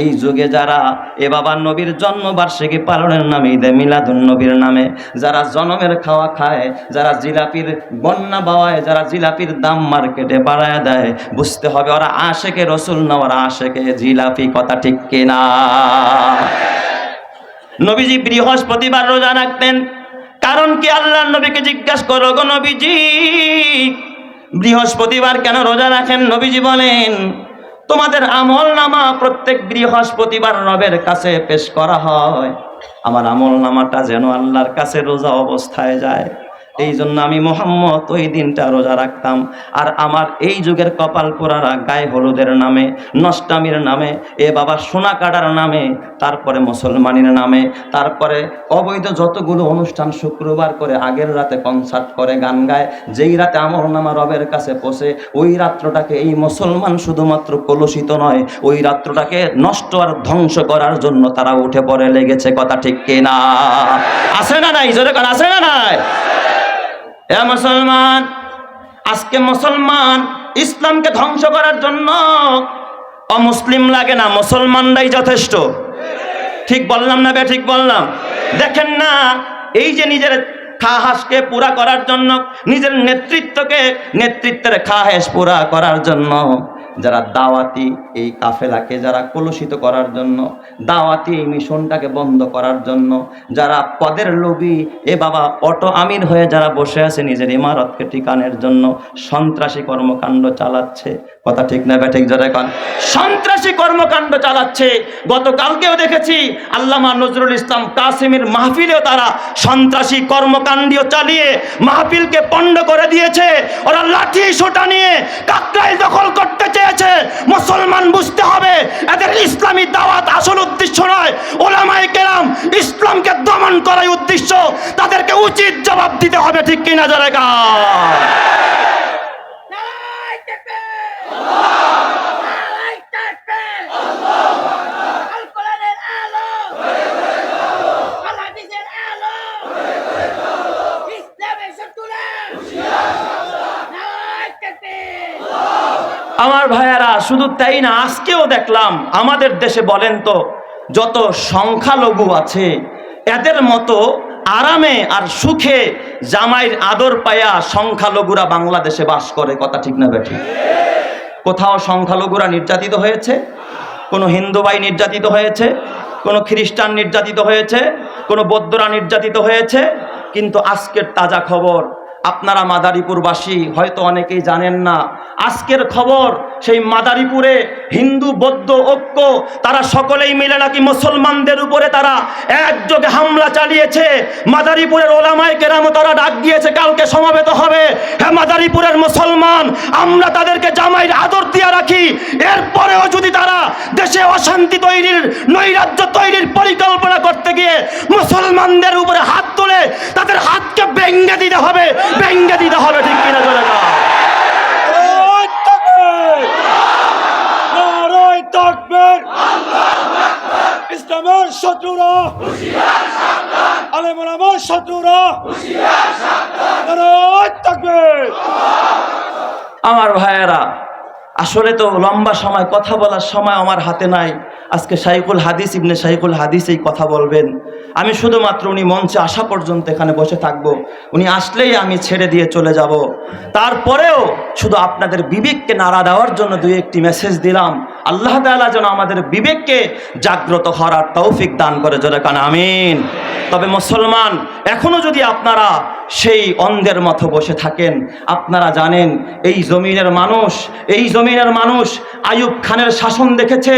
এই যুগে যারা এ বাবা নবীর জন্মবার্ষিকী পালনের নামে, ঈদে মিলাদুন নবীর নামে যারা জনমের খাওয়া খায়, যারা জিলাপির বন্যা বাওয়ায়, যারা জিলাপির দাম মার্কেটে বাড়ায় দেয়, বুঝতে হবে ওরা আশেকে রসুল না, ওরা আশেকে জিলাপি। কথা ঠিক কিনা? নবীজি বৃহস্পতিবার রোজা রাখতেন। কারণ কি? আল্লাহর নবীকে জিজ্ঞাসা করো, গো নবীজি, বৃহস্পতিবার কেন রোজা রাখেন? নবীজি বলেন, তোমাদের আমল নামা প্রত্যেক বৃহস্পতিবার রবের কাছে পেশ করা হয়। আমার আমল নামাটা যেন আল্লাহর কাছে রোজা অবস্থায় যায়। এই জন্য আমি মুহাম্মদ ওই দিনটা রোজা রাখতাম। আর আমার এই যুগের কপাল পোড়ারা গায়ে হলুদের নামে, নষ্টামির নামে, এ বাবা সোনা কাটার নামে, তারপরে মুসলমানের নামে, তারপরে অবৈধ যতগুলো অনুষ্ঠান শুক্রবার করে, আগের রাতে কনসার্ট করে, গান গায়, যেই রাতে আমল নামা রবের কাছে পৌঁছে, ওই রাত্রটাকে এই মুসলমান শুধুমাত্র কলুষিত নয়, ওই রাত্রটাকে নষ্ট আর ধ্বংস করার জন্য তারা উঠে পড়ে লেগেছে। কথা ঠিক কিনা? আছে না নাই? জোরে কান, আছে না নাই? এ মুসলমান, আজকে মুসলমান ইসলামকে ধ্বংস করার জন্য অমুসলিম লাগে না, মুসলমানরাই যথেষ্ট। ঠিক বললাম না? ঠিক বললাম? দেখেন না, এই যে নিজের খাহাসকে পুরা করার জন্য, নিজের নেতৃত্বের খাহেস পুরা করার জন্য যারা দাওয়াতি এই কাফেলাকে যারা কলুষিত করার জন্য, দাওয়াতি এই মিশনটাকে বন্ধ করার জন্য, যারা পদের লোভী, এ বাবা অটো আমির হয়ে যারা বসে আছে নিজের ইমারতকে ঠিকানের জন্য, সন্ত্রাসী কর্মকাণ্ড চালাচ্ছে। কথা ঠিক না ঠিক? যারা এখন সন্ত্রাসী কর্মকাণ্ড চালাচ্ছে। গতকালকেও দেখেছি আল্লামা নজরুল ইসলাম কাসিমের মাহফিলেও তারা সন্ত্রাসী কর্মকাণ্ড চালিয়ে মাহফিলকে পণ্ড করে দিয়েছে। ওরা লাঠি সোটা নিয়ে কাকরাইল দখল করতে চেয়েছে। মুসলমান বুঝতে হবে, এদের ইসলামী দাওয়াত আসল উদ্দেশ্য নয়, ওলামায়ে কেরাম ইসলামকে দমন করাই উদ্দেশ্য। তাদেরকে উচিত জবাব দিতে হবে। ঠিক কিনা? যারা ভাইয়ারা, শুধু তাই না, আজকেও দেখলাম আমাদের দেশে বলেন তো যত সংখ্যালঘু আছে এদের মতো আরামে আর সুখে জামাইয়ের আদর পায়া সংখ্যালঘুরা বাংলাদেশে বাস করে। কথা ঠিক না বেঠিক? কোথাও সংখ্যালঘুরা নির্যাতিত হয়েছে? কোনো হিন্দু ভাই নির্যাতিত হয়েছে? কোনো খ্রিস্টান নির্যাতিত হয়েছে? কোনো বৌদ্ধরা নির্যাতিত হয়েছে? কিন্তু আজকের তাজা খবর, আপনারা মাদারীপুরবাসী হয়তো অনেকেই জানেন না, আজকের খবর সেই মাদারীপুরে হিন্দু বৌদ্ধ ঐক্য তারা সকলেই মিলে নাকি মুসলমানদের উপরে তারা একযোগে হামলা চালিয়েছে। মাদারীপুরের ওলামায়ে কেরাম তারা ডাক দিয়েছে কালকে সমাবেত হবে। হ্যাঁ মাদারীপুরের মুসলমান, আমরা তাদেরকে জামাইয়ের আদর দিয়ে রাখি, এরপরেও যদি তারা দেশে অশান্তি তৈরির নৈরাজ্য তৈরির পরিকল্পনা করতে গিয়ে মুসলমানদের উপরে হাত তুলে তাদের হাতকে ভেঙে দিতে হবে, ভেঙে দিতে হবে। ঠিক কিনা বলে না? ইসলামের শত্রুরা, আলেম ওলামার শত্রুরা, আমার ভাইয়েরা, আসলে তো লম্বা সময় কথা বলার সময় আমার হাতে নাই। আজকে শাইখুল হাদিস ইবনে শাইখুল হাদিস এই কথা বলবেন। আমি শুধুমাত্র উনি মঞ্চে আসা পর্যন্ত এখানে বসে থাকব, উনি আসলেই আমি ছেড়ে দিয়ে চলে যাব। তারপরেও শুধু আপনাদের বিবেককে নাড়া দেওয়ার জন্য দুই একটি মেসেজ দিলাম। আল্লাহ তাআলা যেন আমাদের বিবেককে জাগ্রত করার তৌফিক দান করে, জোরে কান আমিন। তবে মুসলমান, এখনো যদি আপনারা সেই অন্ধের মতো বসে থাকেন, আপনারা জানেন এই জমিনের মানুষ আইয়ুব খানের শাসন দেখেছে,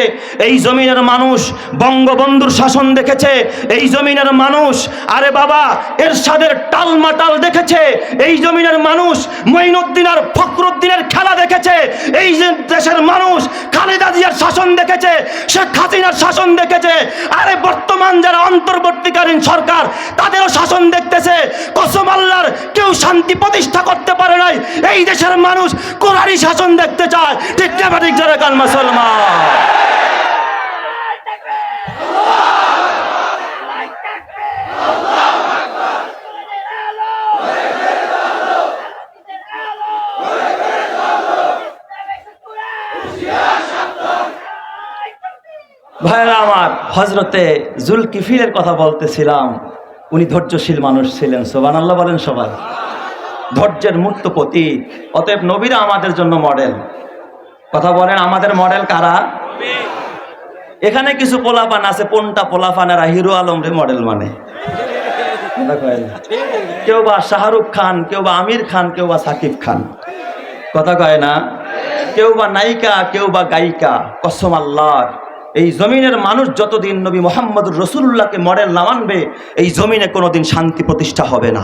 এই জমিনের মানুষ বঙ্গবন্ধুর শাসন দেখেছে, এই জমিনের মানুষ আরে বাবা এরশাদের টালমাটাল দেখেছে, এই জমিনের মানুষ মঈনুদ্দিন আর ফখরুদ্দিনের খেলা দেখেছে, এই দেশের মানুষ খালেদা জিয়ার শাসন দেখেছে, শেখ হাসিনার শাসন দেখেছে। আরে বর্তমান যারা অন্তর্বর্তীকালীন সরকার তাদেরও শাসন দেখতেছে। কসম আল্লাহর, কেউ শান্তি প্রতিষ্ঠা করতে পারে নাই। এই দেশের মানুষ কোরআনী শাসন দেখতে চায়। ঠিক না ঠিক? যারা কাল মুসলমান, ভাইরা আমার, হযরতে জুলকিফিলের কথা বলতেছিলাম। উনি ধৈর্যশীল মানুষ ছিলেন। সুবহানাল্লাহ বলেন সবাই। ধৈর্যের মূর্ত প্রতীক। অতএব নবীরা আমাদের জন্য মডেল। কথা বলেন, আমাদের মডেল কারা? এখানে কিছু পোলাপান আছে, কোনটা পোলাপানেরা হিরো আলম রে মডেল মানে। কেউ বা শাহরুখ খান, কেউ বা আমির খান, কেউ বা সাকিব খান। কথা কয় না? কেউ বা নায়িকা, কেউ বা গায়িকা। কসম আল্লাহর, এই জমিনের মানুষ যতদিন নবী মুহাম্মদুর রাসূলুল্লাহকে মডেল না মানবে, এই জমিনে কোনোদিন শান্তি প্রতিষ্ঠা হবে না।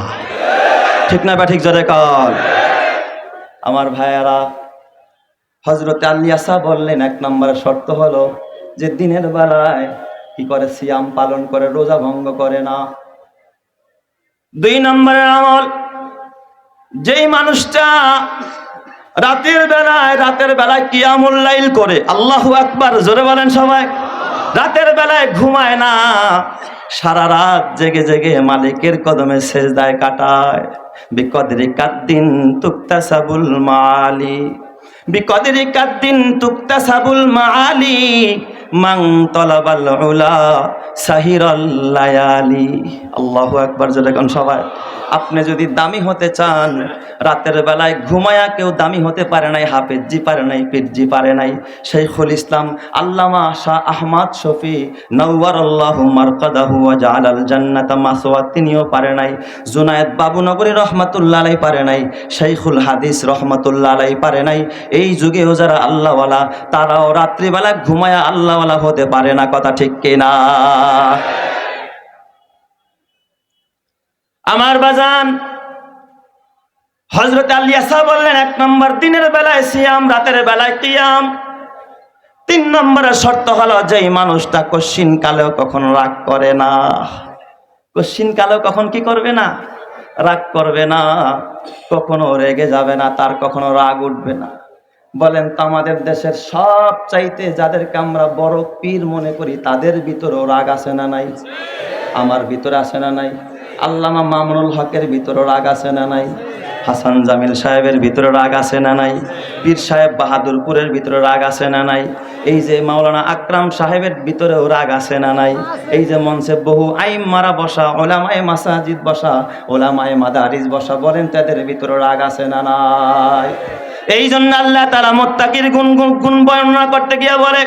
ঠিক না বা ঠিক? জোরে কাল। আমার ভাইয়ারা, হযরত আলী আসা বললেন এক নম্বরের শর্ত হলো যে দিনের বেলায় কি করে? সিয়াম পালন করে, রোজা ভঙ্গ করে না। দুই নম্বরের আমল, যেই মানুষটা রাতের বেলায় কিয়ামুল লাইল করে, আল্লাহু আকবার, জোরে বলেন সবাই। রাতের বেলায় ঘুমায় না, সারা রাত জেগে জেগে মালিকের কদমে সেজদায় কাটায়। বিকদরি কাদ্দিন তুকতাসাবুল মাআলি, বিকদরি কাদ্দিন তুকতাসাবুল মাআলি, মান তালাবাল উলা সাহিরাল লায়ালি। আল্লাহু আকবার, জোরে কোন সবাই। আপনি যদি দামি হতে চান, রাতের বেলায় ঘুমায়া কেউ দামি হতে পারে নাই, হাফেজি পারে নাই, পীরজি পারে নাই। শাইখুল ইসলাম আল্লামা শাহ আহমদ শফি নওয়ারাল্লাহু মারকাদাহু ওয়া জাআলাল জান্নাতা মাসওয়া, তিনিও পারে নাই। জুনায়েদ বাবুনগরী রহমাতুল্লাহ আলাইহি পারে নাই। শাইখুল হাদিস রহমাতুল্লাহ আলাইহি পারে নাই। এই যুগেও যারা আল্লাহওয়ালা, তারাও রাত্রিবেলা ঘুমায়া আল্লাহওয়ালা হতে পারে না। কথা ঠিক কিনা? আমার বাজান, হযরত আলী আসা বললেন এক নম্বর দিনের বেলায় সিয়াম, রাতের বেলায় কিয়াম। তিন নম্বরের শর্ত হলো যেই মানুষটা কশিন কালেও কখনো রাগ করে না। কশিন কালেও কখন কি করবে না? রাগ করবে না, কখনো রেগে যাবে না, তার কখনো রাগ উঠবে না। বলেন তো আমাদের দেশের সব চাইতে যাদেরকে আমরা বড় পীর মনে করি, তাদের ভিতরেও রাগ আছে না নাই? আমার ভিতরে আছে না নাই? আল্লামা মামুনুল হকের ভিতরে রাগ আছে না নাই? হাসান জামিল সাহেবের ভিতরে রাগ আছে না নাই? পীর সাহেব বাহাদুরপুরের ভিতরে রাগ আছে না নাই? এই যে মাওলানা আকরাম সাহেবের ভিতরেও রাগ আছে না নাই? এই যে মঞ্চে বহু আইম্মারা বসা, ওলামায়ে মাসাজিদ বসা, ওলামায়ে মাদারিস বসা, বলেন তাদের ভিতরে রাগ আছে না নাই? এই জন্য আল্লাহ তাআলা মুত্তাকির গুণ বর্ণনা করতে গিয়ে বলে,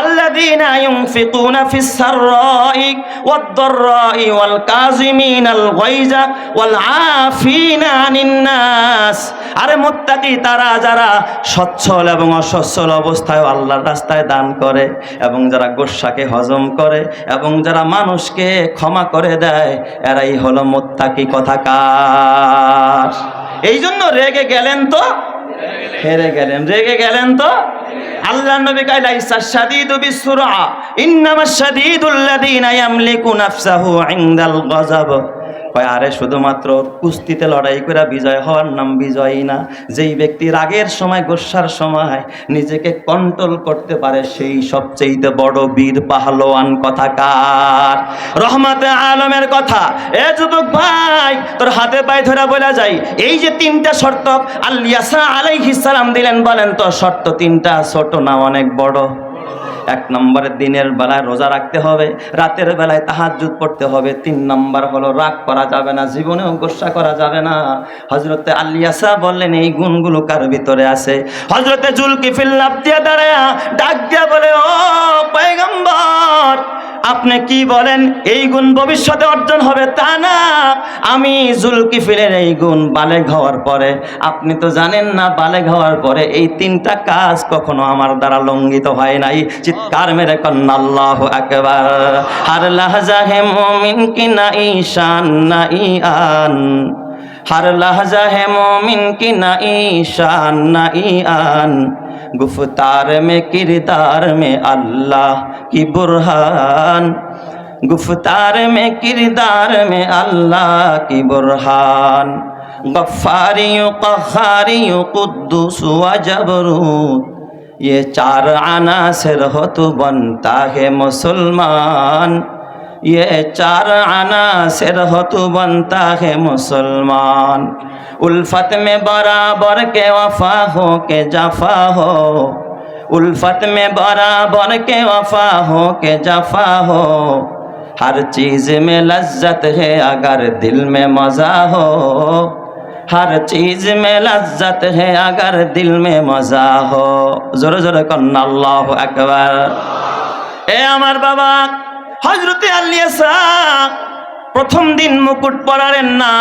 আল্লাযীনা ইউনফিকুনা ফিস সাররাই ওয়াদ দাররাই ওয়াল কাযিমিনাল গায়জা ওয়াল আফিনা আনিন নাস। আরে মুত্তাকি তারা যারা সচ্ছল এবং অসচ্ছল অবস্থায় আল্লাহর রাস্তায় দান করে, এবং যারা গোস্বাকে হজম করে, এবং যারা মানুষকে ক্ষমা করে দেয়, এরাই হলো মুত্তাকি কথাকার। এই জন্য রেগে গেলেন তো হেরে গেলেন, রেগে গেলেন তো। আল্লাহ নবী কয় লাইসা শাদীদু বিসুরআ ইন্নামাশ শাদীদুল্লাযীনা ইয়ামলিকু নাফসাহু ইনদাল গযাব। কয় আরে শুধুমাত্র কুস্তিতে লড়াই করে বিজয় হওয়ার নাম বিজয়ী না। যেই ব্যক্তি রাগের সময়, গোস্বার সময় নিজেকে কন্ট্রোল করতে পারে, সেই সবচেয়ে বড় বীর পাহলোয়ান কথাকার। রহমাতে আলমের কথা, এ যুবক ভাই তোর হাতে পায়ে ধরে বলা যায়, এই যে তিনটা শর্ত আল্লাহ আলাইহিস সালাম দিলেন, বলেন তো শর্ত তিনটা ছোট না অনেক বড়? এক নম্বরে দিনের বেলায় রোজা রাখতে হবে, রাতের বেলায় তাহাজ্জুদ পড়তে হবে। 3 নম্বর হলো রাগ করা যাবে না, জীবনেও গোস্বা করা যাবে না। হযরতে আলিয়াসা বললেন এই গুণগুলো কার ভিতরে আছে? হযরতে জুলকিফিল লাফ দিয়ে দাঁড়ায়া ডাক দিয়া বলে, ও পয়গম্বর আপনি কি বলেন এই গুণ ভবিষ্যতে অর্জন হবে? তা না, আমি জুলকিফিলের এই গুণ বালেগ হওয়ার পরে, আপনি তো জানেন না বালেগ হওয়ার পরে এই 3টা কাজ কখনো আমার দ্বারা লঙ্ঘিত হয় নাই। চিৎকার মেরে কন্না আল্লাহু আকবার। হার লাহজা হে মুমিন কি না ঈশান না ইয়ান, हर लहजा है मोमिन की ना ईशान ना ईआन, गुफ्तार में किरदार में अल्लाह की बुरहान, गुफ्तार में किरदार में अल्लाह की बुरहान, गफ्फारियों क़हारियों कुद्दूस व जबरूत, ये 4 अनासिर हो तो बनता है मुसलमान, ये 4 अनासिर हो तो बनता है मुसलमान। उल्फत में बराबर के वफा हो के जफा हो, उल्फत में बराबर के वफा हो के जफा हो, हर चीज़ में लज्जत है अगर दिल में मज़ा हो, हर चीज़ में लज्जत है अगर दिल में मज़ा हो। जोरे जोरे कन्ना अल्लाहु अकबर। ए আমার বাবা হযরতে আলিয়াসা প্রথম দিন মুকুট পরালেন না,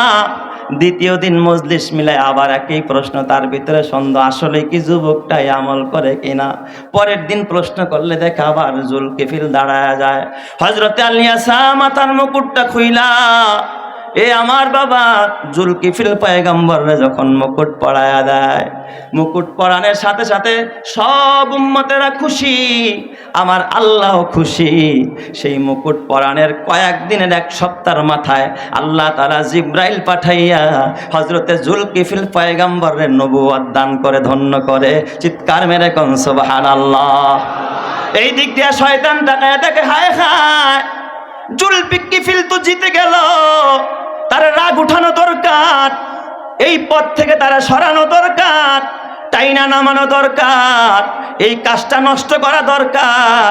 দ্বিতীয় দিন মজলিস মিলায় আবার একই প্রশ্ন, তার ভিতরে সন্দেহ আসলে কি যুবকটাই আমল করে কিনা। পরের দিন প্রশ্ন করলে দেখে আবার জুলকিফিল দাঁড়ায়া যায়। হযরতে আলিয়াসা মাথার মুকুটটা খুইলা, এ আমার বাবা জুলকিফিল পয়গম্বররে যখন মুকুট পরায়া দেয়, মুকুট পরানোর সাথে সাথে সব উম্মতেরা খুশি, আমার আল্লাহ খুশি। সেই মুকুট পরানোর কয়েকদিনের, 1 সপ্তাহের মাথায় আল্লাহ তাআলা জিব্রাইল পাঠাইয়া হযরতে জুলকিফিল পয়গম্বরের নবুয়ত দান করে ধন্য করে। চিৎকার মেরে কোন সুবহানাল্লাহ। এই দিক দিয়ে শয়তান তাকায় দেখে, হায় হায় জুলকিফিল তো জিতে গেল, তার রাগ উঠানো দরকার, এই পথ থেকে তারা সরানো দরকার, টাইনা নামানো দরকার, এই কাজটা নষ্ট করা দরকার।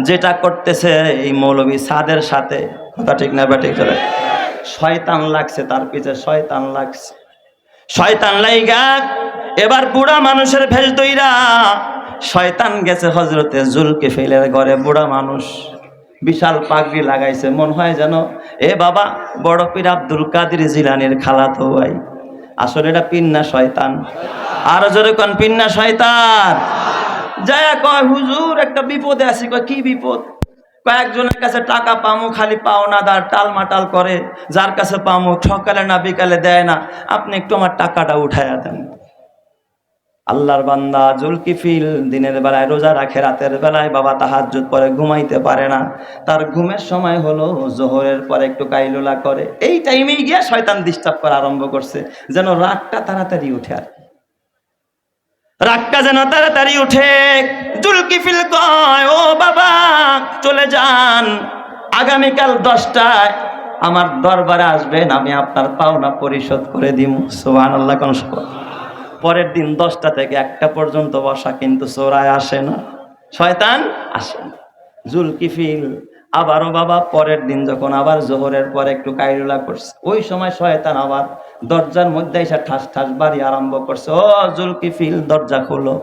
যেটা করতেছে এই মৌলবী সাদের সাথে, কথা ঠিক না ব্যাটিক চলে, শয়তান লাগছে তার পিছে, শয়তান লাগছে, শয়তান লাইগা এবার বুড়া মানুষের ভেষ দইরা শয়তান গেছে হযরতে জুলকিফিলের ঘরে। বুড়া মানুষ, বিশাল পাগড়ি লাগাইছে, মন হয় যেন এ বাবা বড় পীর আব্দুল কাদের জিলানীর খালাতো ভাই। আসলে এটা পীর না শয়তান? আর জোরে কোন পীর না শয়তান? যায় কয় হুজুর একটা বিপদে আছি। কয় কি বিপদ? কয়েকজনের কাছে টাকা পামু, খালি পাওনাদার টালমাটাল করে, যার কাছে পামু সকালে না বিকালে দেয় না, আপনি একটু আমার টাকাটা উঠাইয়া দেন। আল্লাহর বান্দা জুলকিফিল দিনের বেলায় রোজা রাখে, রাতের বেলায় বাবা তাহাজ্জুদ পরে ঘুমাইতে পারে না। তার ঘুমের সময় হলো জোহরের পরে একটু কাইলুলা করে। এই টাইমেই গিয়া শয়তান ডিস্টার্ব করা আরম্ভ করছে, যেন রাগটা তাড়াতাড়ি উঠে, আর রাগটা যেন তাড়াতাড়ি উঠে। জুলকিফিল কয়, ও বাবা চলে যান, আগামীকাল 10টায় আমার দরবারে আসবেন, আমি আপনার পাওনা পরিশোধ করে দিব। সুবহানাল্লাহ। কোন পরের দিন 10টা থেকে 1টা পর্যন্ত বসা, কিন্তু চোরায় আসে না, শয়তান আসে না। জুলকিফিল আবারও বাবা পরের দিন যখন আবার জোহরের পরে একটু কাইরুলা করছে, ওই সময় শয়তান আবার দরজার মধ্যে এসে ঠাস ঠাস বাড়ি আরম্ভ করছে। ও জুলকিফিল, দরজা খোলো।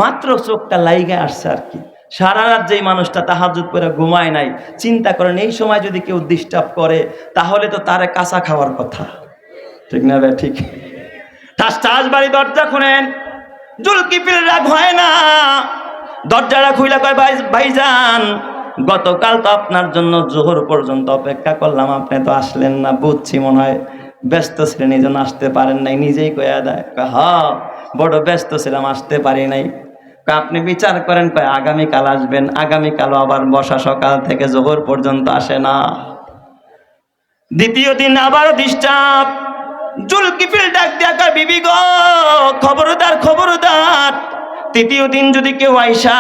মাত্র চোখটা লাইগে আসছে আর কি। সারা রাত যেই মানুষটা তাহাজ্জুদ করে ঘুমায় নাই, চিন্তা করেন এই সময় যদি কেউ ডিস্টার্ব করে তাহলে তো তারে কাঁচা খাওয়ার কথা, ঠিক না ভাই? ঠিক। ঠাস ঠাস বাড়ি দরজা খুলেন। জুলকিফিল রাগ হয় না, দরজাটা খুইলা কয়, ভাইজান গতকাল তো আপনার জন্য জোহর পর্যন্ত অপেক্ষা করলাম, আপনি তো আসলেন না। বুঝছি মনে হয় ব্যস্ত ছিলেন, এই জন্য আসতে পারেন নাই। নিজেই কয়া দেয়, হ্যাঁ বড় ব্যস্ত ছিলাম, আসতে পারি নাই। আপনি বিচার করেন, কয় আগামীকাল আসবেন। আগামীকালও আবার বসা, সকাল থেকে জোহর পর্যন্ত আসে না। দ্বিতীয় দিন আবার ডিস্টার্ব। জুলকিফিল ডাক দিয়া কয়, বিবি গো খবরদার খবরদার, তৃতীয় দিন যদি কেউ আইসা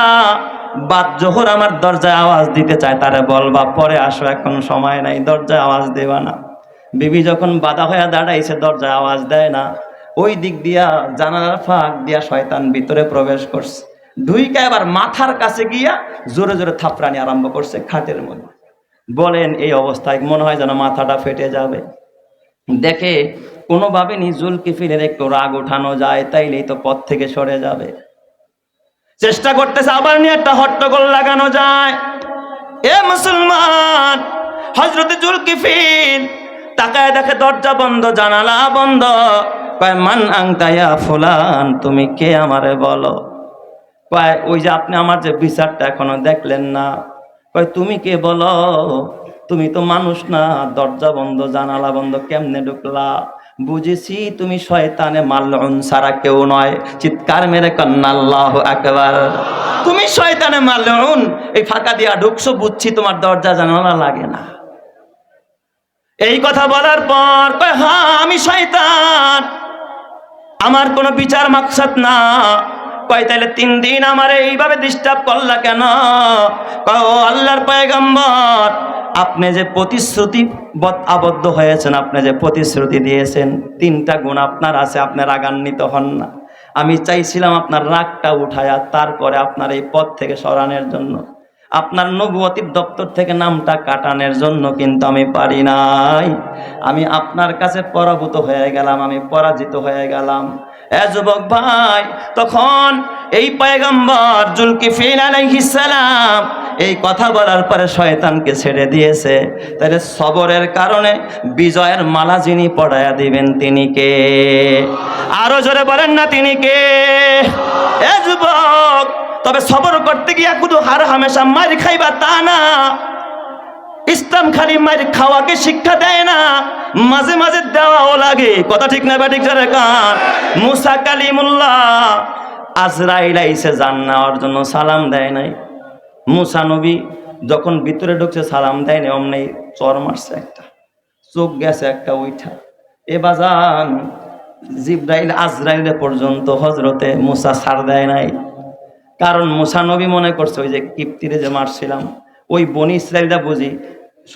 বাদ জোহর আমার দরজায় আওয়াজ দিতে চায় তারে বলবা পরে আসো, এখন সময় নাই, দরজায় আওয়াজ দেবা না। বিবি যখন বাধা হয়ে দাঁড়াইছে, দরজায় আওয়াজ দেয় না, ওই দিক দিয়া জানালার ফাঁক দিয়া শয়তান ভিতরে প্রবেশ করছে। ঢুইকা এবার মাথার কাছে গিয়া জোরে জোরে থাপড়ানি আরম্ভ করছে খাটের মধ্যে। বলেন এই অবস্থায় মনে হয় যেন মাথাটা ফেটে যাবে। দেখে কোনোভাবে জুলকিফিলের একটু রাগ উঠানো যায়, তাইলেই তো পথ থেকে সরে যাবে। চেষ্টা করতেছে আবার নিয়ে একটা হট্টগোল লাগানো যায়। এ মুসলমান, হযরতে জুলকিফিল তাকায় দেখে দরজা বন্ধ, জানালা বন্ধ। কয় মান আনতা ইয়া ফুলান, তুমি কে আমারে বলো। কয় ওই যে আপনি আমার যে বিচারটা এখনো দেখলেন না। কয় তুমি কে বলো, তুমি তো মানুষ না, দরজা বন্ধ জানালা বন্ধ, কেমনে ঢুকলা? বুঝেছি তুমি শয়তানে মালউন ছাড়া কেউ নয়। চিৎকার মেরে কন্না আল্লাহু আকবার। তুমি শয়তানে মালউন, এই ফাঁকা দিয়া ঢুকছো, বুঝছি তোমার দরজা জানালা লাগে না। এই কথা বলার পর কয় হ্যাঁ আমি শয়তান, আমার কোনো বিচার মাকসাদ না। কয় তাইলে 3 দিন আমার এইভাবে ডিস্টার্ব করলা কেন? কয় ও আল্লাহর পয়গম্বর, আপনি যে প্রতিশ্রুতি আবদ্ধ হয়েছেন, আপনি যে প্রতিশ্রুতি দিয়েছেন 3টা গুণ আপনার আছে, আপনি রাগান্বিত হন না। আমি চাইছিলাম আপনার রাগটা উঠায়া তারপরে আপনার এই পথ থেকে সরানোর জন্য, আপনার নবুয়তির দপ্তর থেকে নামটা কাটানোর জন্য, কিন্তু আমি পারি নাই। আমি আপনার কাছে পরাভূত হয়ে গেলাম, আমি পরাজিত হয়ে গেলাম। এ যুবক ভাই, তখন এই পয়গম্বর জুলকিফিল আলাইহিস সালাম এই কথা বলার পরে শয়তানকে ছেড়ে দিয়েছে। তাহলে সবরের কারণে বিজয়ের মালা যিনি পড়ায়া দিবেন তিনি কে? আরো জোরে বলেন না, তিনি কে? এ যুবক, তবে সবর করতে গিয়া শুধু হার হামেশা মার খাইবা তা না। ইসলাম খালি মার খাওয়াকে শিক্ষা দেয় না, মাঝে মাঝে দেওয়াও লাগে। কথা ঠিক না ব্যাটিক জোরে কান। মুসা কালিমুল্লাহ আজরাইল আইছে জান নেওয়ার জন্য, সালাম দেয় নাই। মুসা নবী যখন ভিতরে ঢুকছে সালাম দেয় নাই, অমনি চর মারছে একটা, চোখ গেছে একটা উইঠা। এ বাজান জিব্রাইল আজরাইল পর্যন্ত হজরতে মুসা ছাড় দেয় নাই। কারণ মুসা নবী মনে করছে ওই যে কিপ্তিরে যে মারছিলাম, ওই বনি ইসরাইলরা বুঝি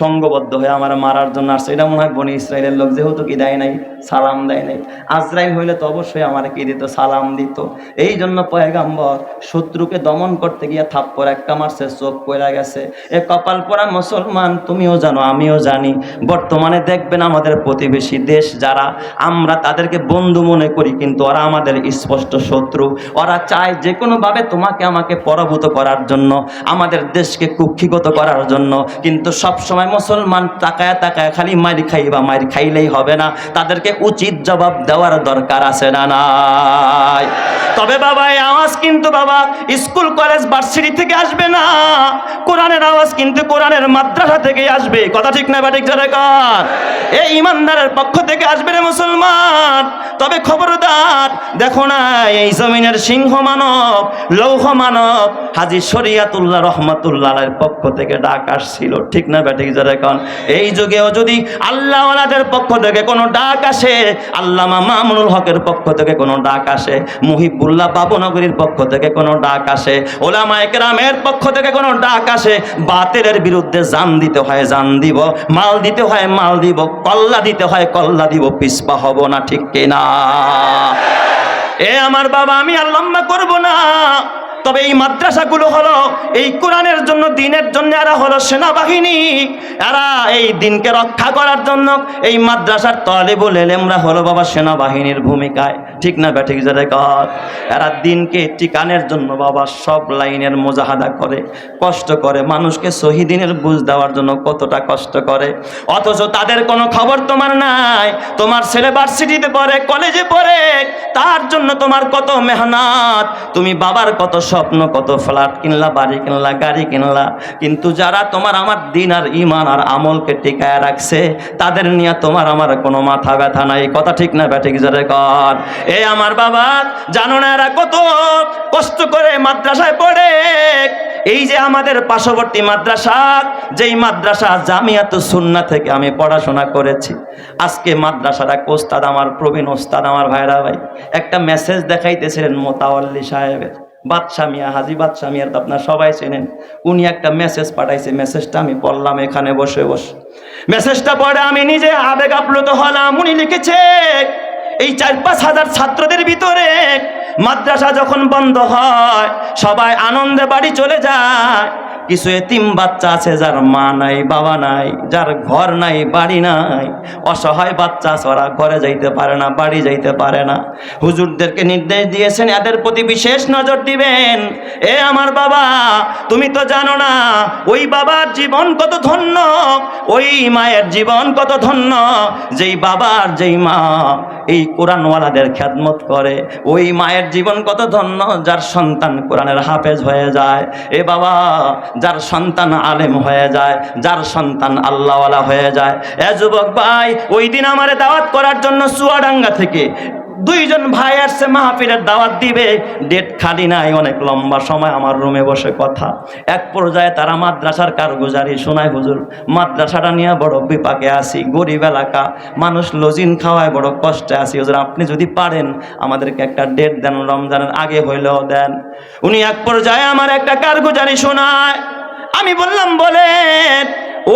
সঙ্গবদ্ধ হয়ে আমার মারার জন্য আসছে। এটা মনে হয় বনি ইসরাইলের লোক, যেহেতু কি দেয় নাই, সালাম দেয় নাই। আজরাইল হইলে তো অবশ্যই আমার কি দিত, সালাম দিত। এই জন্য পয়গাম্বর শত্রুকে দমন করতে গিয়ে থাপ্পড় একটা মারছে, চোখ পড়ে গেছে। এ কপাল পরা মুসলমান, তুমিও জানো আমিও জানি, বর্তমানে দেখবেন আমাদের প্রতিবেশী দেশ যারা, আমরা তাদেরকে বন্ধু মনে করি, কিন্তু ওরা আমাদের স্পষ্ট শত্রু। ওরা চায় যে কোনোভাবে তোমাকে আমাকে পরাভূত করার জন্য, আমাদের দেশকে কুক্ষিগত করার জন্য। কিন্তু সবসময় মুসলমান তাকায় তাকায় খালি মার খাইবা, মার খাইলেই হবে না, তাদেরকে উচিত জবাব দেওয়ার দরকার আছে না নাই? তবে বাবা এই আওয়াজ কিন্তু বাবা স্কুল কলেজ ভার্সিটি থেকে আসবে না, কোরআনের আওয়াজ কিন্তু কোরআনের মাদ্রাসা থেকে আসবে। কথা ঠিক না ব্যাটিক জোরে কার? এই ইমানদারের পক্ষ থেকে আসবে রে মুসলমান। তবে খবরদার, দেখো না এই জমিনের সিংহ মানব, লৌহ মানব হাজী শরিয়াতুল্লাহ রহমাতুল্লাহ এর পক্ষ থেকে ডাক আসছিল, ঠিক না ব্যাটিক ঠিক যারা এখন এই যুগেও যদি আল্লাহ ওয়ালাদের পক্ষ থেকে কোনো ডাক আসে, আল্লামা মামুনুল হকের পক্ষ থেকে কোনো ডাক আসে, মুহিবুল্লাহ বাবুনগরীর পক্ষ থেকে কোনো ডাক আসে, ওলামায়ে কেরামের পক্ষ থেকে কোনো ডাক আসে, বাতিলের বিরুদ্ধে জান দিতে হয় জান দিব, মাল দিতে হয় মাল দিব, কল্লা দিতে হয় কল্লা দিব, পিছপা হব না, ঠিক কিনা? এ আমার বাবা, আমি আর লম্বা করব না, তবে এই মাদ্রাসাগুলো হলো এই কোরআনের জন্য, দিনের জন্য এরা হলো সেনাবাহিনী, এরা এই দিনকে রক্ষা করার জন্য এই মাদ্রাসার তালিবুল ইলমরা হলো বাবা সেনাবাহিনীর ভূমিকায়, ঠিক না ঠিক যারা কর, এরা দিনকে টিকানোর জন্য বাবা সব লাইনের মুজাহাদা করে, কষ্ট করে, মানুষকে শহীদিনের বুঝ দেওয়ার জন্য কতটা কষ্ট করে, অথচ তাদের কোনো খবর তোমার নাই। তোমার ছেলে ভার্সিটিতে পড়ে, কলেজে পড়ে, তার জন্য তোমার কত মেহনত, তুমি বাবার কত স্বপ্ন, কত ফ্ল্যাট কিনলা, বাড়ি কিনলা, গাড়ি কিনলা, কিন্তু যারা তোমার আমার দিন আর ইমান আর আমলকে টিকায় রাখছে, তাদের নিয়ে তোমার আমার কোনো মাথা ব্যথা নাই, কথা ঠিক না ব্যাঠিক যারে কর। এ আমার বাবা, জানো না এরা কত কষ্ট করে মাদ্রাসায় পড়ে। এই যে আমাদের পার্শ্ববর্তী মাদ্রাসা, যেই মাদ্রাসা জামিয়াতুস সুন্নাহ থেকে আমি পড়াশোনা করেছি, আজকে মাদ্রাসার এক ওস্তাদ, আমার প্রবীণ ওস্তাদ, আমার ভাইরা ভাই, একটা মেসেজ দেখাইতেছিলেন মোতাওয়াল্লি সাহেবের, বাদশা মিয়া, হাজী বাদশা মিয়ার তো আপনার সবাই চেনেন, উনি একটা মেসেজ পাঠাইছে, মেসেজটা আমি পড়লাম এখানে বসে বসে। মেসেজটা পড়ে আমি নিজে আবেগ আপ্লুত হলাম। উনি লিখেছে, এই 4-5 হাজার ছাত্রদের ভিতরে মাদ্রাসা যখন বন্ধ হয়, সবাই আনন্দে বাড়ি চলে যায়, কিছু এতিম বাচ্চা আছে যার মা নাই, বাবা নাই, যার ঘর নাই, বাড়ি নাই, অসহায় বাচ্চা আছে, ওরা ঘরে যাইতে পারে না, বাড়ি যাইতে পারে না। হুজুরদেরকে নির্দেশ দিয়েছেন এদের প্রতি বিশেষ নজর দিবেন। এ আমার বাবা, তুমি তো জানো না ওই বাবার জীবন কত ধন্য, ওই মায়ের জীবন কত ধন্য, যেই বাবার যেই মা এই কোরআনওয়ালাদের খেদমত করে, ওই মায়ের জীবন কত ধন্য যার সন্তান কোরআনের হাফেজ হয়ে যায়। এ বাবা, যার সন্তান আলেম হয়ে যায়, যার সন্তান আল্লাহওয়ালা হয়ে যায়। এ যুবক ভাই, ওই দিন আমারে দাওয়াত করার জন্য চুয়াডাঙ্গা থেকে 2 জন ভাই আসছে, মাহফিলের দাওয়াত দিবে, ডেট খালি নাই, অনেক লম্বা সময় আমার রুমে বসে কথা। এক পর্যায়ে তারা মাদ্রাসার কারগুজারি শোনায়, হুজুর মাদ্রাসাটা নিয়ে বড় বিপাকে আছি, গরিব এলাকা, মানুষ লজিন খাওয়ায়, বড় কষ্টে আছি, হুজুর আপনি যদি পারেন আমাদেরকে একটা ডেট দেন, রমজানের আগে হইলেও দেন। উনি এক পর্যায়ে আমার একটা কারগুজারি শোনায়। আমি বললাম, বলেন।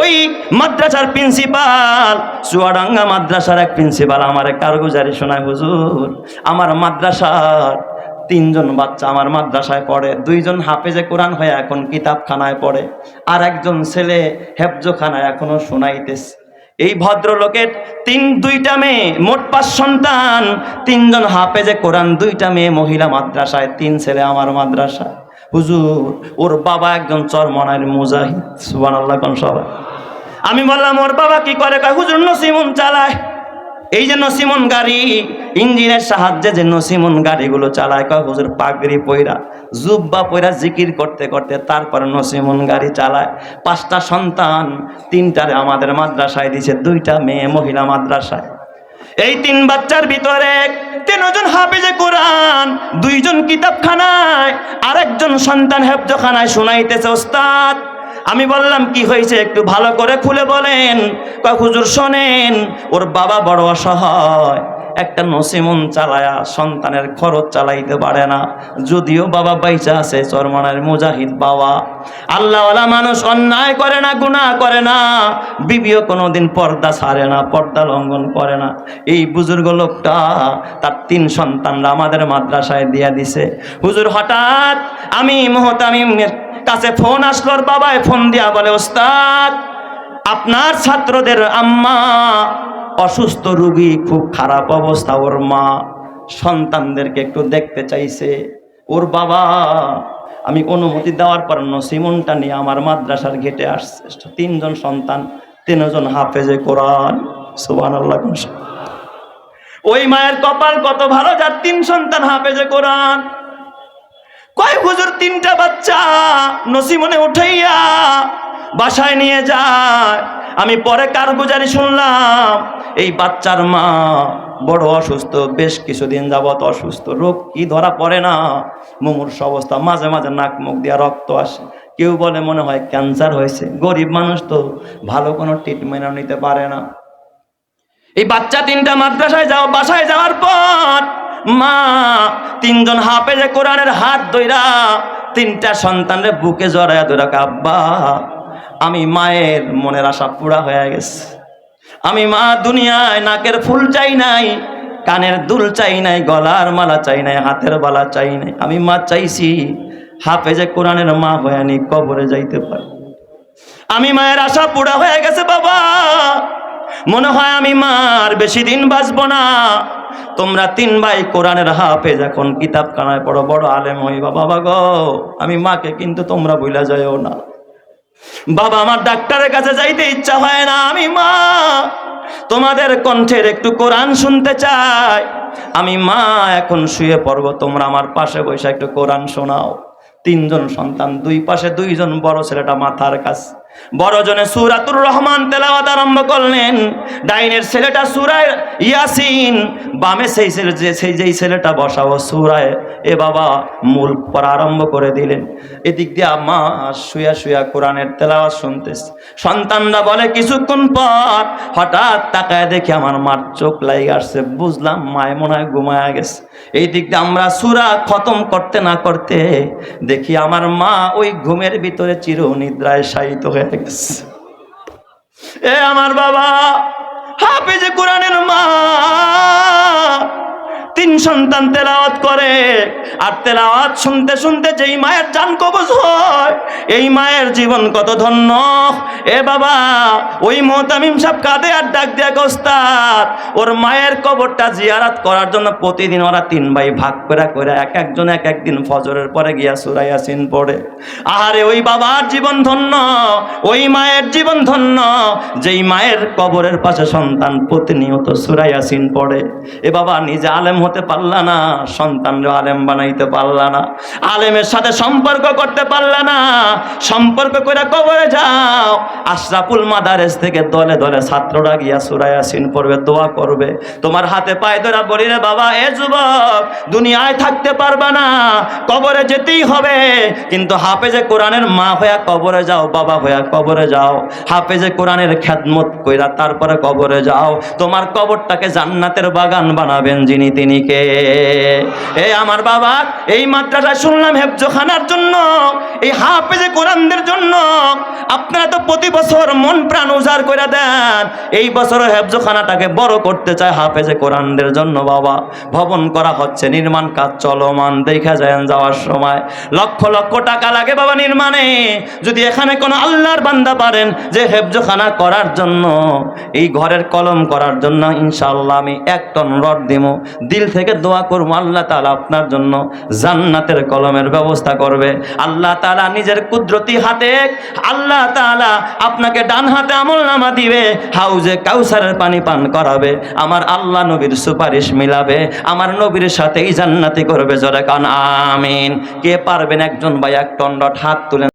ওই মাদ্রাসার প্রিন্সিপাল, চুয়াডাঙ্গা মাদ্রাসার এক প্রিন্সিপাল আমার কারগুজারি শোনায়, হুজুর আমার মাদ্রাসার 3 জন বাচ্চা আমার মাদ্রাসায় পড়ে, 2 জন হাফেজে কোরআন হয়ে এখন কিতাবখানায় পড়ে, আর একজন ছেলে হেফজখানায় এখনো শোনাইতেছে। এই ভদ্রলোকের 2টা মেয়ে, মোট 5 সন্তান, 3 জন হাফেজে কোরআন, 2টা মেয়ে মহিলা মাদ্রাসায়, 3 ছেলে আমার মাদ্রাসায়। হুজুর ওর বাবা একজন চরমনাইয়ের মুজাহিদ, সুবহানাল্লাহ কোন সবাই। আমি বললাম, ওর বাবা কি করে? কয় হুজুর নসিমন চালায়। এই যে নসিমন গাড়ি, ইঞ্জিনের সাহায্যে যে নসিমন গাড়িগুলো চালায়, কয় হুজুর পাগড়ি পয়রা, জুব্বা পয়রা জিকির করতে করতে তারপরে নসিমন গাড়ি চালায়। 5টা সন্তান, 3টারে আমাদের মাদ্রাসায় দিছে, 2টা মেয়ে মহিলা মাদ্রাসায়। এই 3 বাচ্চার ভিতরে 3 জন হাফেজে কোরআন, 2 জন কিতাবখানায়, আর একজন সন্তান হেফজখানায় শোনাইতেছে ওস্তাদ। আমি বললাম, কি হয়েছে একটু ভালো করে খুলে বলেন। কয় হুজুর শোনেন, ওর বাবা বড় অসহায়, একটা নসিমন চালায়া সন্তানের খরচ চালাইতে পারে না, যদিও বাবা বাইচা আছে, চরমনার মুজাহিদ বাবা, আল্লাহওয়ালা মানুষ, অন্যায় করে না, গুনাহ করে না, বিবিও কোনোদিন পর্দা ছাড়ে না, পর্দা লঙ্ঘন করে না। এই বুজুর্গ লোকটা তার 3 সন্তানরা আমাদের মাদ্রাসায় দিয়া দিছে। হুজুর হঠাৎ আমি মুহতামিমের কাছে ফোন আসলো, বাবায় ফোন দিয়া বলে, ওস্তাদ আপনার ছাত্রদের আম্মা অসুস্থ রোগী, খুব খারাপ অবস্থা, ওর মা সন্তানদেরকে একটু দেখতে চাইছে। ওর বাবা, আমি অনুমতি দেওয়ার পর নসিমনটা নিয়ে আমার মাদ্রাসার গেটে আসছে। 3 জন সন্তান, 3 জন হাফেজে কোরআন, সুবহানাল্লাহ। ওই মায়ের কপাল কত ভালো যার 3 সন্তান হাফেজে কোরআন। কয় হুজুর 3টা বাচ্চা নসিমনে উঠাইয়া বাসায় নিয়ে যায়। আমি পরে কারগুজারি শুনলাম, এই বাচ্চার মা বড় অসুস্থ, বেশ কিছুদিন যাবত অসুস্থ, রোগ কি ধরা পড়ে না, মুমূর্ষ অবস্থা, মাঝে মাঝে নাক মুখ দিয়া রক্ত আসে, কেউ বলে মনে হয় ক্যান্সার হয়েছে। গরিব মানুষ তো ভালো কোনো ট্রিটমেন্ট নিতে পারে না। এই বাচ্চা তিনটা মাদ্রাসায় বাসায় যাওয়ার পর মা তিনজন হাফেজে কোরআনের হাত ধইরা তিনটা সন্তানের বুকে জড়ায়া ধরে, আব্বা আমি মায়ের মনের আশা পুরা হয়ে গেছে। আমি মা দুনিয়ায় নাকের ফুল চাই নাই, কানের দুল চাই নাই, গলার মালা চাই নাই, হাতের বালা চাই নাই। আমি মা চাইছি হাফেজে কোরআনের মা হয়ে নি কবরে যাইতে পারি। আমি মায়ের আশা পুরা হয়ে গেছে বাবা, মনে হয় আমি মার বেশি দিন বাঁচবো না। তোমরা তিন ভাই কোরআনের হাফেজ, এখন কিতাব খানায় পড়ো, বড় আলেম হইবা। বাবা গো, আমি মাকে কিন্তু তোমরা ভুলা যাইও না। বাবা আমার ডাক্তারের কাছে যাইতে ইচ্ছা হয় না, আমি মা তোমাদের কণ্ঠের একটু কোরআন শুনতে চাই। আমি মা এখন শুয়ে পড়বো, তোমরা আমার পাশে বসে একটু কোরআন শোনাও। তিনজন সন্তান, দুই পাশে দুইজন, বড় ছেলেটা মাথার কাছে। বড় জনে সূরাতুর রহমান তেলাওয়াত আরম্ভ করলেন, ডাইনের ছেলেটা সূরা ইয়াসিন, বামে যেই ছেলেটা বসাও সূরায়ে এ বাবা মুলক পড়া আরম্ভ করে দিলেন। এদিক দিয়ে মা শুয়া শুয়া কোরআনের তেলাওয়াত শুনতেছে। সন্তানরা বলে কিছুক্ষণ পর হঠাৎ তাকায় দেখি আমার মার চোখ লাগি আসছে, বুঝলাম মায় মনে হয় ঘুমায়া গেছে। এই দিক দিয়ে আমরা সূরা খতম করতে না করতে দেখি আমার মা ওই ঘুমের ভিতরে চিরনিদ্রায় শায়িত হয়ে গেছে। এ আমার বাবা হাফেজে কোরআনের মা, তিন সন্তান তেলাওয়াত করে, আর তেলাওয়াত শুনতে শুনতে যেই মায়ের জান কবজ হয়, এই মায়ের জীবন কত ধন্য। এ বাবা ওই মুহতামিম সাহেব কাঁদে আর ডাক দিয়া, ওস্তাদ ওর মায়ের কবরটা জিয়ারত করার জন্য প্রতিদিন ওরা তিন ভাই ভাগ করে এক একজন এক একদিন ফজরের পরে গিয়া সূরা ইয়াসিন পড়ে। আরে ওই বাবার জীবন ধন্য, ওই মায়ের জীবন ধন্য, যেই মায়ের কবরের পাশে সন্তান প্রতিনিয়ত সূরা ইয়াসিন পড়ে। এ বাবা নিজে আলেম হতে পারলা না, সন্তানরে আলেম বানাইতে পারলা না, আলেমের সাথে সম্পর্ক করতে পারলা না। সম্পর্ক করে কবরে যাও, আশরাফুল মাদারেস থেকে দলে দলে ছাত্ররা গিয়া সূরা ইয়াসিন পড়বে, দোয়া করবে। তোমার হাতে পায়ে ধরা বলি রে বাবা, এ যুবক দুনিয়ায় থাকতে পারবা না, কবরে যেতেই হবে। কিন্তু হাফেজে কোরআনের মা হইয়া কবরে যাও, বাবা হইয়া কবরে যাও, হাফেজে কোরআনের খেদমত কইরা তারপরে কবরে যাও। তোমার কবরটাকে জান্নাতের বাগান বানাবেন যিনি, তিনি কে? এ আমার বাবা, এই মাদ্রাসায় শুনলাম হেফজখানার জন্য, এই হাফেজে কোরআনদের জন্য আপনারা তো প্রতি বছর মন প্রাণ উজাড় করে দেন। এই বছরও হেফজখানাটাকে বড় করতে চায় হাফেজে কোরআনদের জন্য। বাবা ভবন করা হচ্ছে, নির্মাণ কাজ চলমান, দেখা যায় যাওয়ার সময় লক্ষ লক্ষ টাকা লাগে বাবা নির্মাণে। যদি এখানে কোনো আল্লাহর বান্দা পারেন যে হেফজখানা করার জন্য, এই ঘরের কলম করার জন্য, ইনশাআল্লাহ আমি 1 টন রড দিব। দিল থেকে দোয়া করবো, আল্লাহ তাআলা আপনার জন্য জান্নাতের কলমের ব্যবস্থা করবে। আল্লাহ তাআলা নিজের কুদরতি হাতে আল্লাহ তাআলা আপনাকে ডান হাতে আমলনামা দিবে, হাউজে কাউসারের পানি পান করাবে, আমার আল্লাহ নবীর সুপারিশ মিলাবে, আমার নবীর সাথেই জান্নাতি করবে। জোরে কান আমিন। কে পারবেন একজন ভাই 1 টন রড হাত তুলেন।